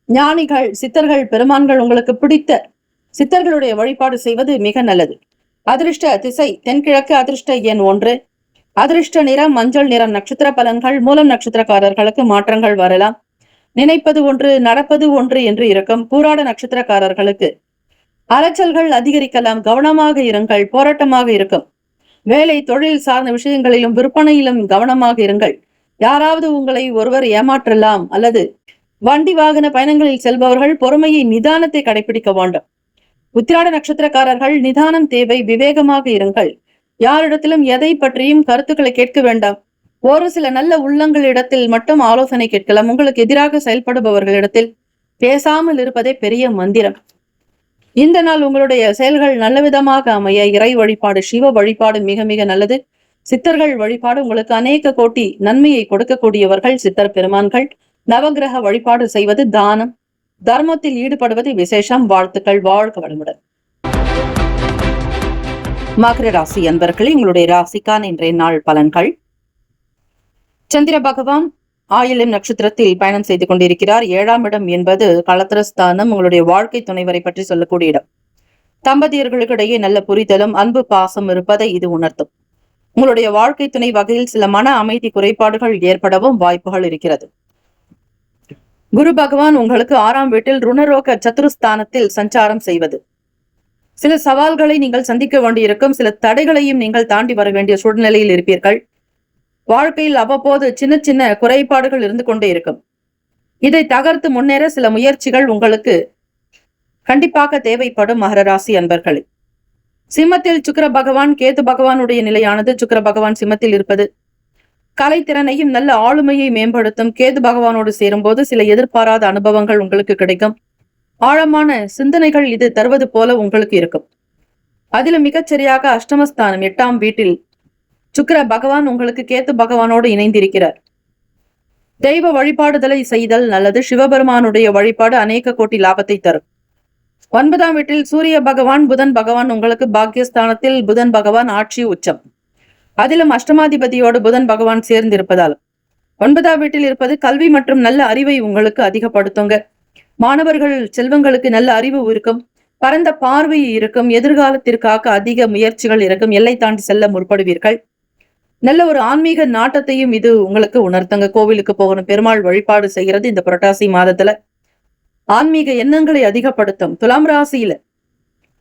ஞானிகள், சித்தர்கள், பெருமான்கள், உங்களுக்கு பிடித்த சித்தர்களுடைய வழிபாடு செய்வது மிக நல்லது. அதிர்ஷ்ட திசை தென்கிழக்கு. அதிர்ஷ்ட எண் 1. அதிர்ஷ்ட நிறம் மஞ்சள் நிறம். நட்சத்திர பலன்கள். மூலம் நட்சத்திரக்காரர்களுக்கு மாற்றங்கள் வரலாம். நினைப்பது ஒன்று, நடப்பது ஒன்று என்று இருக்கும். பூராட நட்சத்திரக்காரர்களுக்கு அலைச்சல்கள் அதிகரிக்கலாம். கவனமாக இருங்கள். போராட்டமாக இருக்கும். வேலை, தொழில் சார்ந்த விஷயங்களிலும் விற்பனையிலும் கவனமாக இருங்கள். யாராவது உங்களை ஒருவர் ஏமாற்றலாம். அல்லது வண்டி வாகன பயணங்களில் செல்பவர்கள் பொறுமையை, நிதானத்தை கடைபிடிக்க வேண்டும். உத்திராட நட்சத்திரக்காரர்கள் நிதானம் தேவை. விவேகமாக இருங்கள். யாரிடத்திலும் எதை பற்றியும் கருத்துக்களை கேட்க வேண்டாம். ஒரு சில நல்ல உள்ளங்களிடத்தில் மட்டும் ஆலோசனை கேட்கலாம். உங்களுக்கு எதிராக செயல்படுபவர்களிடத்தில் பேசாமல் இருப்பதே பெரிய மந்திரம். இந்த நாள் உங்களுடைய செயல்கள் நல்ல விதமாக அமைய இறை வழிபாடு, சிவ வழிபாடு மிக மிக நல்லது. சித்தர்கள் வழிபாடு உங்களுக்கு அநேக கோட்டி நன்மையை கொடுக்கக்கூடியவர்கள் சித்தர் பெருமான்கள். நவகிரக வழிபாடு செய்வது, தானம், தர்மத்தில் ஈடுபடுவது விசேஷம். வாழ்த்துக்கள். வாழ்க வளமுடன். மகர ராசி அன்பர்களே, உங்களுடைய ராசிக்கான இன்றைய நாள் பலன்கள். சந்திர பகவான் ஆயில்யம் நட்சத்திரத்தில் பயணம் செய்து கொண்டிருக்கிறார். 7ஆம் இடம் என்பது களத்திரஸ்தானம். உங்களுடைய வாழ்க்கை துணைவரை பற்றி சொல்லக்கூடிய இடம். தம்பதியர்களுக்கு இடையே நல்ல புரிதலும் அன்பு பாசம் இருப்பதை இது உணர்த்தும். உங்களுடைய வாழ்க்கை துணை வகையில் சில மன அமைதி குறைபாடுகள் ஏற்படவும் வாய்ப்புகள் இருக்கிறது. குரு பகவான் உங்களுக்கு 6ஆம் வீட்டில் ருணரோக சத்துருஸ்தானத்தில் சஞ்சாரம் செய்வது சில சவால்களை நீங்கள் சந்திக்க வேண்டியிருக்கும். சில தடைகளையும் நீங்கள் தாண்டி வர வேண்டிய சூழ்நிலையில் இருப்பீர்கள். வாழ்க்கையில் அவ்வப்போது சின்ன சின்ன குறைபாடுகள் இருந்து கொண்டே இருக்கும். இதை தகர்த்து முன்னேற சில முயற்சிகள் உங்களுக்கு கண்டிப்பாக தேவைப்படும். மகர ராசி அன்பர்களே, சிம்மத்தில் சுக்கிர பகவான், கேது பகவானுடைய நிலையானது. சுக்கிர பகவான் சிம்மத்தில் இருப்பது கலைத்திறனையும் நல்ல ஆளுமையை மேம்படுத்தும். கேது பகவானோடு சேரும் போது சில எதிர்பாராத அனுபவங்கள் உங்களுக்கு கிடைக்கும். ஆழமான சிந்தனைகள் இது தருவது போல உங்களுக்கு இருக்கும். அதிலும் மிகச்சரியாக அஷ்டமஸ்தானம் 8ஆம் வீட்டில் சுக்கிர பகவான் உங்களுக்கு கேத்து பகவானோடு இணைந்திருக்கிறார். தெய்வ வழிபாடுதலை செய்தல் நல்லது. சிவபெருமானுடைய வழிபாடு அநேக கோடி லாபத்தை தரும். 9ஆம் வீட்டில் சூரிய பகவான் புதன் பகவான் உங்களுக்கு பாக்கியஸ்தானத்தில் புதன் பகவான் ஆட்சி உச்சம். அதிலும் அஷ்டமாதிபதியோடு புதன் பகவான் சேர்ந்திருப்பதால் 9ஆம் வீட்டில் இருப்பது கல்வி மற்றும் நல்ல அறிவை உங்களுக்கு அதிகப்படுத்துங்க. மாணவர்கள் செல்வங்களுக்கு நல்ல அறிவு இருக்கும், பரந்த பார்வை இருக்கும், எதிர்காலத்திற்காக அதிக முயற்சிகள் இருக்கும், எல்லை தாண்டி செல்ல முற்படுவீர்கள். நல்ல ஒரு ஆன்மீக நாட்டத்தையும் இது உங்களுக்கு உணர்த்துங்க. கோவிலுக்கு போகணும், பெருமாள் வழிபாடு செய்கிறது இந்த புரட்டாசி மாதத்துல ஆன்மீக எண்ணங்களை அதிகப்படுத்தும். துலாம் ராசியில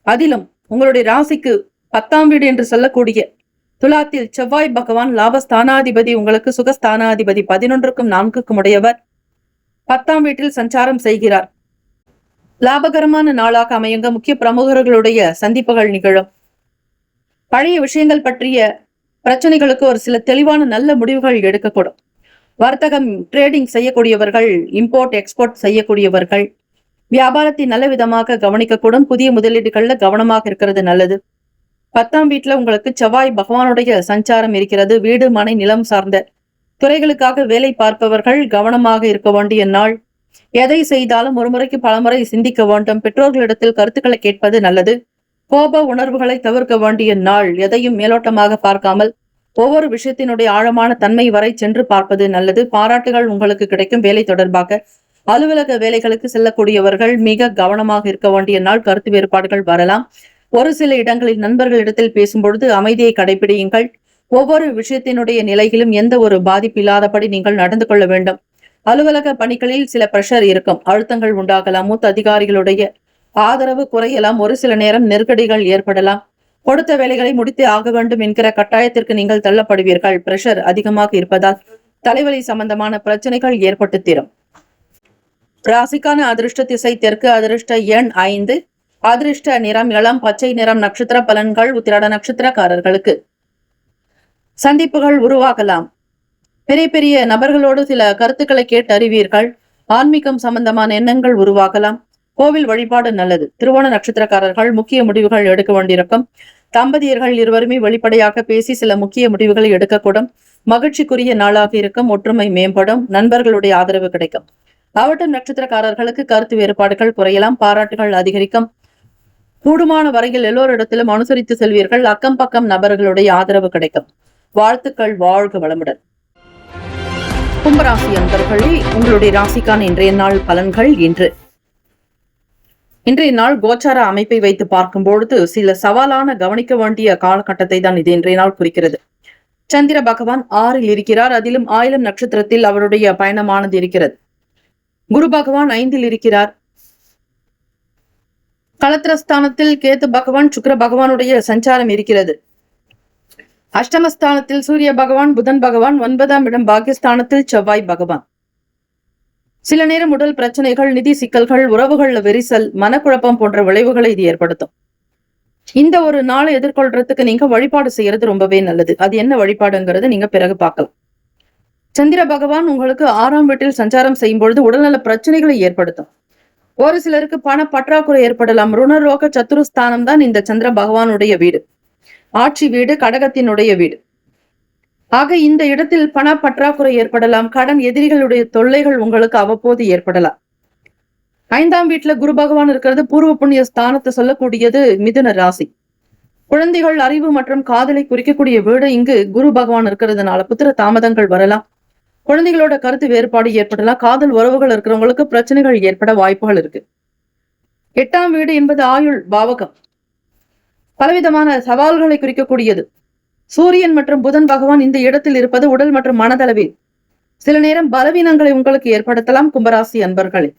அதிலும் உங்களுடைய ராசிக்கு 10ஆம் வீடு என்று சொல்லக்கூடிய துலாத்தில் செவ்வாய் பகவான் லாபஸ்தானாதிபதி உங்களுக்கு சுகஸ்தானாதிபதி 11க்கும் 4க்கும் உடையவர் 10ஆம் வீட்டில் சஞ்சாரம் செய்கிறார். லாபகரமான நாளாக அமையுங்க. முக்கிய பிரமுகர்களுடைய சந்திப்புகள் நிகழும். பழைய விஷயங்கள் பற்றிய பிரச்சனைகளுக்கு ஒரு சில தெளிவான நல்ல முடிவுகள் எடுக்கக்கூடும். வர்த்தகம் ட்ரேடிங் செய்யக்கூடியவர்கள், இம்போர்ட் எக்ஸ்போர்ட் செய்யக்கூடியவர்கள் வியாபாரத்தை நல்ல விதமாக கவனிக்கக்கூடும். புதிய முதலீடுகள்ல கவனமாக இருக்கிறது நல்லது. 10ஆம் வீட்டுல உங்களுக்கு செவ்வாய் பகவானுடைய சஞ்சாரம் இருக்கிறது. வீடு மனை நிலம் சார்ந்த துறைகளுக்காக வேலை பார்ப்பவர்கள் கவனமாக இருக்க வேண்டிய நாள். எதை செய்தாலும் ஒரு முறைக்கு பலமுறை சிந்திக்க வேண்டும். பெற்றோர்களிடத்தில் கருத்துக்களை கேட்பது நல்லது. கோப உணர்வுகளை தவிர்க்க வேண்டிய நாள். எதையும் மேலோட்டமாக பார்க்காமல் ஒவ்வொரு விஷயத்தினுடைய ஆழமான தன்மை வரை சென்று பார்ப்பது நல்லது. பாராட்டுகள் உங்களுக்கு கிடைக்கும். வேலை தொடர்பாக அலுவலக வேலைகளுக்கு செல்லக்கூடியவர்கள் மிக கவனமாக இருக்க வேண்டிய நாள். கருத்து வேறுபாடுகள் வரலாம். ஒரு சில இடங்களில் நண்பர்களிடத்தில் பேசும்பொழுது அமைதியை கடைபிடியுங்கள். ஒவ்வொரு விஷயத்தினுடைய நிலையிலும் எந்த ஒரு பாதிப்பு இல்லாதபடி நீங்கள் நடந்து கொள்ள வேண்டும். அலுவலக பணிகளில் சில பிரஷர் இருக்கும், அழுத்தங்கள் உண்டாகலாம், மூத்த அதிகாரிகளுடைய ஆதரவு குறையலாம், ஒரு சில நேரம் நெருக்கடிகள் ஏற்படலாம். கொடுத்த வேலைகளை முடித்தே ஆக வேண்டும் என்கிற கட்டாயத்திற்கு நீங்கள் தள்ளப்படுவீர்கள். பிரஷர் அதிகமாக இருப்பதால் தலைவலி சம்பந்தமான பிரச்சனைகள் ஏற்பட்டு தீரும். ராசிக்கான அதிர்ஷ்ட திசை தெற்கு, அதிர்ஷ்ட எண் 5, அதிர்ஷ்ட நிறம் இளம் பச்சை நிறம். நட்சத்திர பலன்கள். உத்திராட நட்சத்திரக்காரர்களுக்கு சந்திப்புகள் உருவாகலாம். பெரிய பெரிய நபர்களோடு சில கருத்துக்களை கேட்டு அறிவீர்கள். ஆன்மீகம் சம்பந்தமான எண்ணங்கள் உருவாகலாம். கோவில் வழிபாடு நல்லது. திருவோண நட்சத்திரக்காரர்கள் முக்கிய முடிவுகள் எடுக்க வேண்டியிருக்கும். தம்பதியர்கள் இருவருமே வெளிப்படையாக பேசி சில முக்கிய முடிவுகளை எடுக்கக்கூடும். மகிழ்ச்சிக்குரிய நாளாக இருக்கும். ஒற்றுமை மேம்படும். நண்பர்களுடைய ஆதரவு கிடைக்கும். அவட்டம் நட்சத்திரக்காரர்களுக்கு கருத்து வேறுபாடுகள் குறையலாம். பாராட்டுகள் அதிகரிக்கும். கூடுமான வரையில் எல்லோரிடத்திலும் அனுசரித்து செல்வீர்கள். அக்கம் பக்கம் நபர்களுடைய ஆதரவு கிடைக்கும். வாழ்த்துக்கள். வாழ்க வளமுடன். கும்பராசி அன்பர்களே, உங்களுடைய ராசிக்கான இன்றைய நாள் பலன்கள். இன்றைய நாள் கோச்சார அமைப்பை வைத்து பார்க்கும் பொழுது சில சவாலான கவனிக்க வேண்டிய காலகட்டத்தை தான் இது இன்றைய நாள் குறிக்கிறது. சந்திர பகவான் 6ல் இருக்கிறார். அதிலும் ஆயிலம் நட்சத்திரத்தில் அவருடைய பயணமானது இருக்கிறது. குரு பகவான் 5ல் இருக்கிறார். களத்திரஸ்தானத்தில் கேத்து பகவான் சுக்கிர பகவானுடைய சஞ்சாரம் இருக்கிறது. அஷ்டமஸ்தானத்தில் சூரிய பகவான் புதன் பகவான். 9ஆம் இடம் பாக்கியஸ்தானத்தில் செவ்வாய் பகவான். சில நேரம் உடல் பிரச்சனைகள், நிதி சிக்கல்கள், உறவுகள்ல விரிசல், மனக்குழப்பம் போன்ற விளைவுகளை இது ஏற்படுத்தும். இந்த ஒரு நாளை எதிர்கொள்றதுக்கு நீங்க வழிபாடு செய்யறது ரொம்பவே நல்லது. அது என்ன வழிபாடுங்கிறது நீங்க பிறகு பார்க்கலாம். சந்திர பகவான் உங்களுக்கு 6ஆம் வீட்டில் சஞ்சாரம் செய்யும் பொழுது உடல்நல பிரச்சனைகளை ஏற்படுத்தும். ஒரு சிலருக்கு பண பற்றாக்குறை ஏற்படலாம். ருணரோக சத்துருஸ்தானம் தான் இந்த சந்திர பகவானுடைய வீடு. ஆட்சி வீடு, கடகத்தினுடைய வீடு. ஆக இந்த இடத்தில் பண பற்றாக்குறை ஏற்படலாம். கடன், எதிரிகளுடைய தொல்லைகள் உங்களுக்கு அவ்வப்போது ஏற்படலாம். 5ஆம் வீட்டுல குரு பகவான் இருக்கிறது. பூர்வ புண்ணிய ஸ்தானத்தை சொல்லக்கூடியது மிதுன ராசி. குழந்தைகள், அறிவு மற்றும் காதலை குறிக்கக்கூடிய வீடு. இங்கு குரு பகவான் இருக்கிறதுனால புத்திர தாமதங்கள் வரலாம். குழந்தைகளோட கருத்து வேறுபாடு ஏற்படலாம். காதல் உறவுகள் இருக்கிறவங்களுக்கு பிரச்சனைகள் ஏற்பட வாய்ப்புகள் இருக்கு. 8ஆம் வீடு என்பது ஆயுள் பாவகம். பலவிதமான சவால்களை குறிக்கக்கூடியது. சூரியன் மற்றும் புதன் பகவான் இந்த இடத்தில் இருப்பது உடல் மற்றும் மனதளவில் சில நேரம் பலவீனங்களை உங்களுக்கு ஏற்படுத்தலாம். கும்பராசி அன்பர்களே,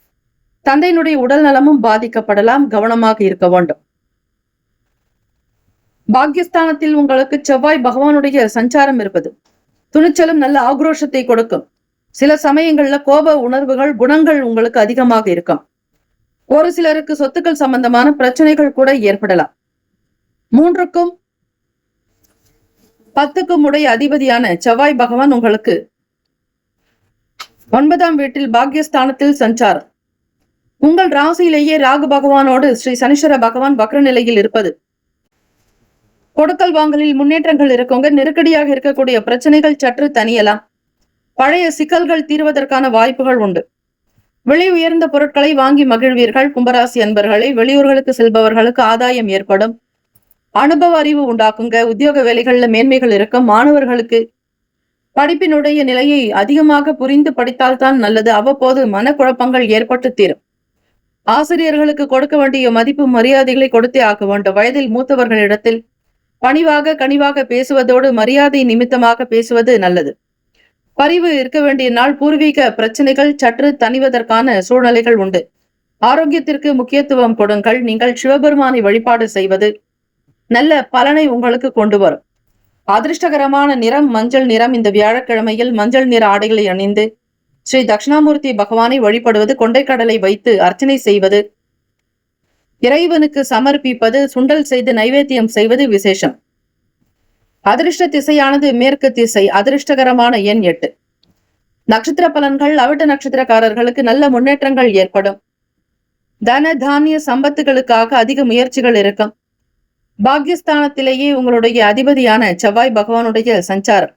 தந்தையினுடைய உடல் நலமும் பாதிக்கப்படலாம். கவனமாக இருக்க வேண்டும். பாக்கியஸ்தானத்தில் உங்களுக்கு செவ்வாய் பகவானுடைய சஞ்சாரம் இருப்பது துணிச்சலும் நல்ல ஆக்ரோஷத்தை கொடுக்கும். சில சமயங்கள்ல கோப உணர்வுகள், குணங்கள் உங்களுக்கு அதிகமாக இருக்கும். ஒரு சிலருக்கு சொத்துக்கள் சம்பந்தமான பிரச்சனைகள் கூட ஏற்படலாம். 3க்கும் 10க்கும் உடைய அதிபதியான செவ்வாய் பகவான் உங்களுக்கு 9ஆம் வீட்டில் பாக்கியஸ்தானத்தில் சஞ்சாரம். உங்கள் ராசியிலேயே ராகு பகவானோடு ஸ்ரீ சனீஸ்வர பகவான் வக்ர நிலையில் இருப்பது கொடுக்கல் வாங்கலில் முன்னேற்றங்கள் இருக்குங்க. நெருக்கடியாக இருக்கக்கூடிய பிரச்சனைகள் சற்று தனியலாம். பழைய சிக்கல்கள் தீர்வதற்கான வாய்ப்புகள் உண்டு. விலை உயர்ந்த பொருட்களை வாங்கி மகிழ்வீர்கள். கும்பராசி அன்பர்களை வெளியூர்களுக்கு செல்பவர்களுக்கு ஆதாயம் ஏற்படும். அனுபவ அறிவு உண்டாக்குங்க. உத்தியோக வேலைகள்ல மேன்மைகள் இருக்கும். மாணவர்களுக்கு படிப்பினுடைய நிலையை அதிகமாக புரிந்து படித்தால்தான் நல்லது. அவ்வப்போது மனக்குழப்பங்கள் ஏற்பட்டு தீரும். ஆசிரியர்களுக்கு கொடுக்க வேண்டிய மதிப்பு மரியாதைகளை கொடுத்தே ஆக வேண்டும். வயதில் மூத்தவர்களிடத்தில் பணிவாக கனிவாக பேசுவதோடு மரியாதை நிமித்தமாக பேசுவது நல்லது. பரிவு இருக்க வேண்டிய நாள். பூர்வீக பிரச்சனைகள் சற்று தணிவதற்கான சூழ்நிலைகள் உண்டு. ஆரோக்கியத்திற்கு முக்கியத்துவம் கொடுங்கள். நீங்கள் சிவபெருமானை வழிபாடு செய்வது நல்ல பலனை உங்களுக்கு கொண்டு வரும். அதிர்ஷ்டகரமான நிறம் மஞ்சள் நிறம். இந்த வியாழக்கிழமையில் மஞ்சள் நிற ஆடைகளை அணிந்து ஸ்ரீ தட்சிணாமூர்த்தி பகவானை வழிபடுவது, கொண்டைக்கடலை வைத்து அர்ச்சனை செய்வது, இறைவனுக்கு சமர்ப்பிப்பது, சுண்டல் செய்து நைவேத்தியம் செய்வது விசேஷம். அதிர்ஷ்ட திசையானது மேற்கு திசை. அதிர்ஷ்டகரமான எண் 8. நட்சத்திர பலன்கள். அவிட்ட நட்சத்திரக்காரர்களுக்கு நல்ல முன்னேற்றங்கள் ஏற்படும். தன தானிய சம்பத்துகளுக்காக அதிக முயற்சிகள் இருக்கும். பாக்யஸ்தானத்திலேயே உங்களுடைய அதிபதியான செவ்வாய் பகவானுடைய சஞ்சாரம்.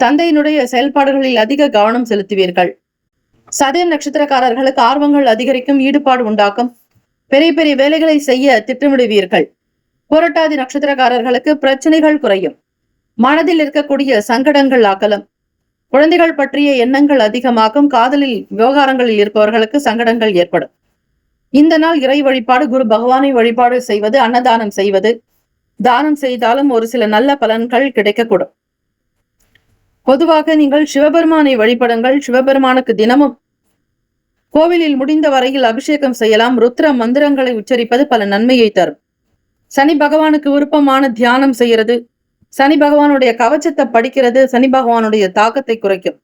தந்தையினுடைய செயல்பாடுகளில் அதிக கவனம் செலுத்துவீர்கள். சதயம் நட்சத்திரக்காரர்களுக்கு ஆர்வங்கள் அதிகரிக்கும். ஈடுபாடு உண்டாக்கும். பெரிய பெரிய வேலைகளை செய்ய திட்டமிடுவீர்கள். புரட்டாதி நட்சத்திரக்காரர்களுக்கு பிரச்சனைகள் குறையும். மனதில் இருக்கக்கூடிய சங்கடங்கள் அகலும். குழந்தைகள் பற்றிய எண்ணங்கள் அதிகமாகும். காதலில் விவகாரங்களில் இருப்பவர்களுக்கு சங்கடங்கள் ஏற்படும். இந்த நாள் இறை வழிபாடு, குரு பகவானை வழிபாடு செய்வது, அன்னதானம் செய்வது. தானம் செய்தாலும் ஒரு சில நல்ல பலன்கள் கிடைக்கக்கூடும். பொதுவாக நீங்கள் சிவபெருமானை வழிபடுங்கள். சிவபெருமானுக்கு தினமும் கோவிலில் முடிந்த வரையில் அபிஷேகம் செய்யலாம். ருத்ர மந்திரங்களை உச்சரிப்பது பல நன்மையை தரும். சனி பகவானுக்கு விருப்பமான தியானம் செய்யறது, சனி பகவானுடைய கவச்சத்தை படிக்கிறது சனி பகவானுடைய தாக்கத்தை குறைக்கும்.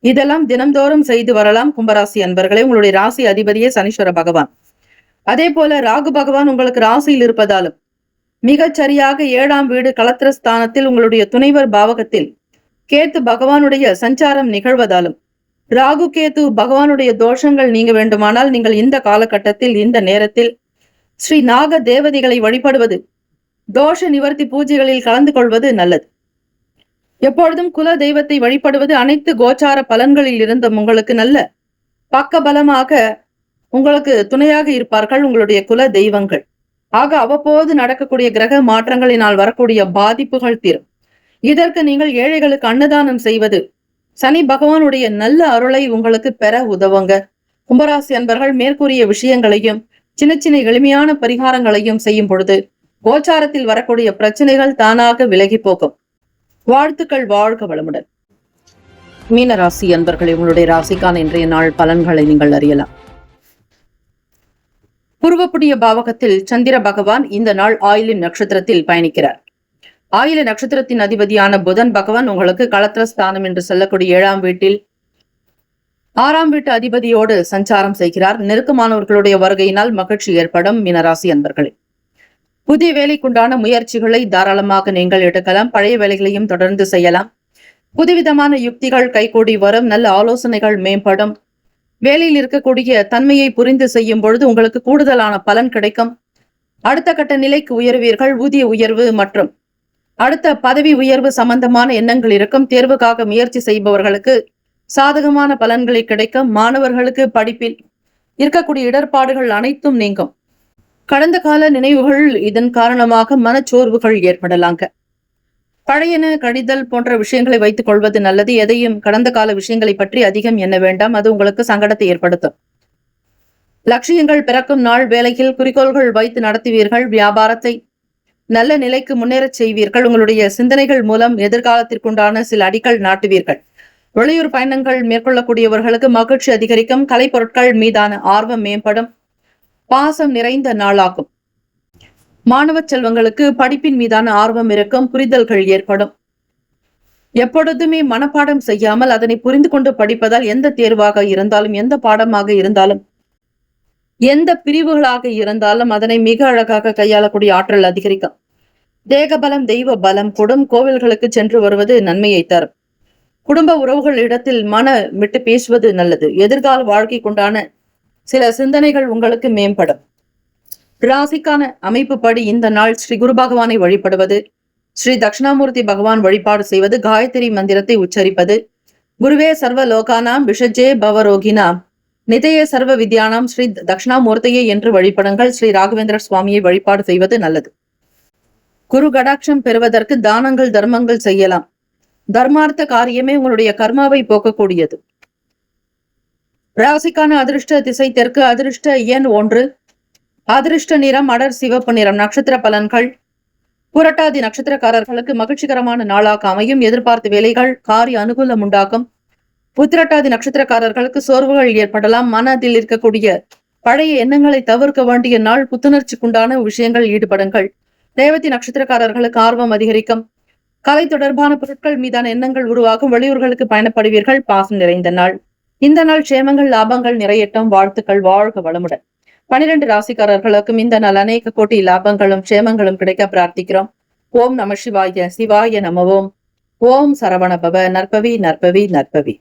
இதெல்லாம் தினம்தோறும் செய்து வரலாம். கும்பராசி அன்பர்களே, உங்களுடைய ராசி அதிபதியே சனீஸ்வர பகவான். அதே போல ராகு பகவான் உங்களுக்கு ராசியில் இருப்பதாலும் மிகச் சரியாக 7ஆம் வீடு களத்திரஸ்தானத்தில் உங்களுடைய துணைவர் பாவகத்தில் கேத்து பகவானுடைய சஞ்சாரம் நிகழ்வதாலும் ராகு கேத்து பகவானுடைய தோஷங்கள் நீங்க வேண்டுமானால் நீங்கள் இந்த காலகட்டத்தில் இந்த நேரத்தில் ஸ்ரீ நாக தேவதைகளை வழிபடுவது, தோஷ நிவர்த்தி பூஜைகளில் கலந்து கொள்வது நல்லது. எப்பொழுதும் குல தெய்வத்தை வழிபடுவது அனைத்து கோச்சார பலன்களில் இருந்தும் உங்களுக்கு நல்ல பக்க பலமாக உங்களுக்கு துணையாக இருப்பார்கள் உங்களுடைய குல தெய்வங்கள். ஆக அவ்வப்போது நடக்கக்கூடிய கிரக மாற்றங்களினால் வரக்கூடிய பாதிப்புகள் தீரும். இதற்கு நீங்கள் ஏழைகளுக்கு அன்னதானம் செய்வது சனி பகவானுடைய நல்ல அருளை உங்களுக்கு பெற உதவுங்க. கும்பராசி அன்பர்கள் மேற்கூறிய விஷயங்களையும் சின்ன சின்ன எளிமையான பரிகாரங்களையும் செய்யும் பொழுது கோச்சாரத்தில் வரக்கூடிய பிரச்சனைகள் தானாக விலகி போகும். வாழ்த்துக்கள். வாழ்க வளமுடன். மீன ராசி அன்பர்களே, உங்களுடைய ராசிக்கான இன்றைய நாள் பலன்களை நீங்கள் அறியலாம். பூர்வப்புண்ணிய பாவகத்தில் சந்திர பகவான் இந்த நாள் ஆயிலின் நட்சத்திரத்தில் பயணிக்கிறார். ஆயில நட்சத்திரத்தின் அதிபதியான புதன் பகவான் உங்களுக்கு களத்திரஸ்தானம் என்று சொல்லக்கூடிய 7ஆம் வீட்டில் 6ஆம் வீட்டு அதிபதியோடு சஞ்சாரம் செய்கிறார். நெருக்கமானவர்களுடைய வருகையினால் மகிழ்ச்சி ஏற்படும். மீனராசி அன்பர்களே, புதிய வேலைக்குண்டான முயற்சிகளை தாராளமாக நீங்கள் எடுக்கலாம். பழைய வேலைகளையும் தொடர்ந்து செய்யலாம். புதுவிதமான யுக்திகள் கைகூடி வரும். நல்ல ஆலோசனைகள் மேம்படும். வேலையில் இருக்கக்கூடிய தன்மையை புரிந்து செய்யும் பொழுது உங்களுக்கு கூடுதலான பலன் கிடைக்கும். அடுத்த கட்ட நிலைக்கு உயர்வீர்கள். ஊதிய உயர்வு மற்றும் அடுத்த பதவி உயர்வு சம்பந்தமான எண்ணங்கள் இருக்கும். தேர்வுக்காக முயற்சி செய்பவர்களுக்கு சாதகமான பலன்களை கிடைக்கும். மாணவர்களுக்கு படிப்பில் இருக்கக்கூடிய இடர்பாடுகள் அனைத்தும் நீங்கும். கடந்த கால நினைவுகள் இதன் காரணமாக மனச்சோர்வுகள் ஏற்படலாங்க. பழையன கழிதல் போன்ற விஷயங்களை வைத்துக் கொள்வது நல்லது. எதையும் கடந்த கால விஷயங்களை பற்றி அதிகம் எண்ண வேண்டாம். அது உங்களுக்கு சங்கடத்தை ஏற்படுத்தும். லட்சியங்கள் பிறக்கும் நாள். வேலையில் குறிக்கோள்கள் வைத்து நடத்துவீர்கள். வியாபாரத்தை நல்ல நிலைக்கு முன்னேறச் செய்வீர்கள். உங்களுடைய சிந்தனைகள் மூலம் எதிர்காலத்திற்குண்டான சில அடிகள் நாட்டுவீர்கள். வெளியூர் பயணங்கள் மேற்கொள்ளக்கூடியவர்களுக்கு மகிழ்ச்சி அதிகரிக்கும். கலைப்பொருட்கள் மீதான ஆர்வம் மேம்படும். பாசம் நிறைந்த நாளாகும். மாணவ செல்வங்களுக்கு படிப்பின் மீதான ஆர்வம் இருக்கும். புரிதல்கள் ஏற்படும். எப்பொழுதுமே மனப்பாடம் செய்யாமல் அதனை புரிந்து கொண்டு படிப்பதால் எந்த தேர்வாக இருந்தாலும், எந்த பாடமாக இருந்தாலும், எந்த பிரிவுகளாக இருந்தாலும் அதனை மிக அழகாக கையாளக்கூடிய ஆற்றல் அதிகரிக்கும். தேக பலம் தெய்வ பலம் கூடும். கோவில்களுக்கு சென்று வருவது நன்மையை தரும். குடும்ப உறவுகள் இடத்தில் மன விட்டு பேசுவது நல்லது. எதிர்கால வாழ்க்கைக்குண்டான சில சிந்தனைகள் உங்களுக்கு மேம்படும். ராசிக்கான அமைப்புப்படி இந்த நாள் ஸ்ரீ குரு பகவானை வழிபடுவது, ஸ்ரீ தட்சிணாமூர்த்தி பகவான் வழிபாடு செய்வது, காயத்ரி மந்திரத்தை உச்சரிப்பது, குருவே சர்வ லோகானாம் விஷஜே பவரோகினாம் நிதய சர்வ வித்யானாம் ஸ்ரீ தட்சிணாமூர்த்தியே என்று வழிபடுங்கள். ஸ்ரீ ராகவேந்திர சுவாமியை வழிபாடு செய்வது நல்லது. குரு கடாட்சம் பெறுவதற்கு தானங்கள் தர்மங்கள் செய்யலாம். தர்மார்த்த காரியமே உங்களுடைய கர்மாவை போக்கக்கூடியது. ராசிக்கான அதிர்ஷ்ட திசை தெற்கு, அதிர்ஷ்ட எண் 1, அதிர்ஷ்ட நிறம் அடர் சிவப்பு நிறம். நட்சத்திர பலன்கள்: புரட்டாதி நட்சத்திரக்காரர்களுக்கு மகிழ்ச்சிகரமான நாளாக அமையும். எதிர்பார்த்த வேலைகள் காரிய அனுகூலம் உண்டாகும். உத்திரட்டாதி நட்சத்திரக்காரர்களுக்கு சோர்வுகள் ஏற்படலாம். மனதில் இருக்கக்கூடிய பழைய எண்ணங்களை தவிர்க்க வேண்டிய நாள். புத்துணர்ச்சிக்குண்டான விஷயங்கள் ஈடுபடுங்கள். ரேவதி நட்சத்திரக்காரர்களுக்கு ஆர்வம் அதிகரிக்கும். கலை தொடர்பான பொருட்கள் மீதான எண்ணங்கள் உருவாகும். வெளியூர்களுக்கு பயணப்படுவீர்கள். பாசம் நிறைந்த நாள். இந்த நாள் க்ஷேமங்கள் லாபங்கள் நிறையட்டும். வாழ்த்துக்கள். வாழ்க வளமுடன். 12 ராசிக்காரர்களுக்கும் இந்த நாள் அநேக கோடி லாபங்களும் க்ஷேமங்களும் கிடைக்க பிரார்த்திக்கிறோம். ஓம் நம சிவாய. சிவாய நம. ஓம் சரவண பவ. நற்பவி நற்பவி நற்பவி.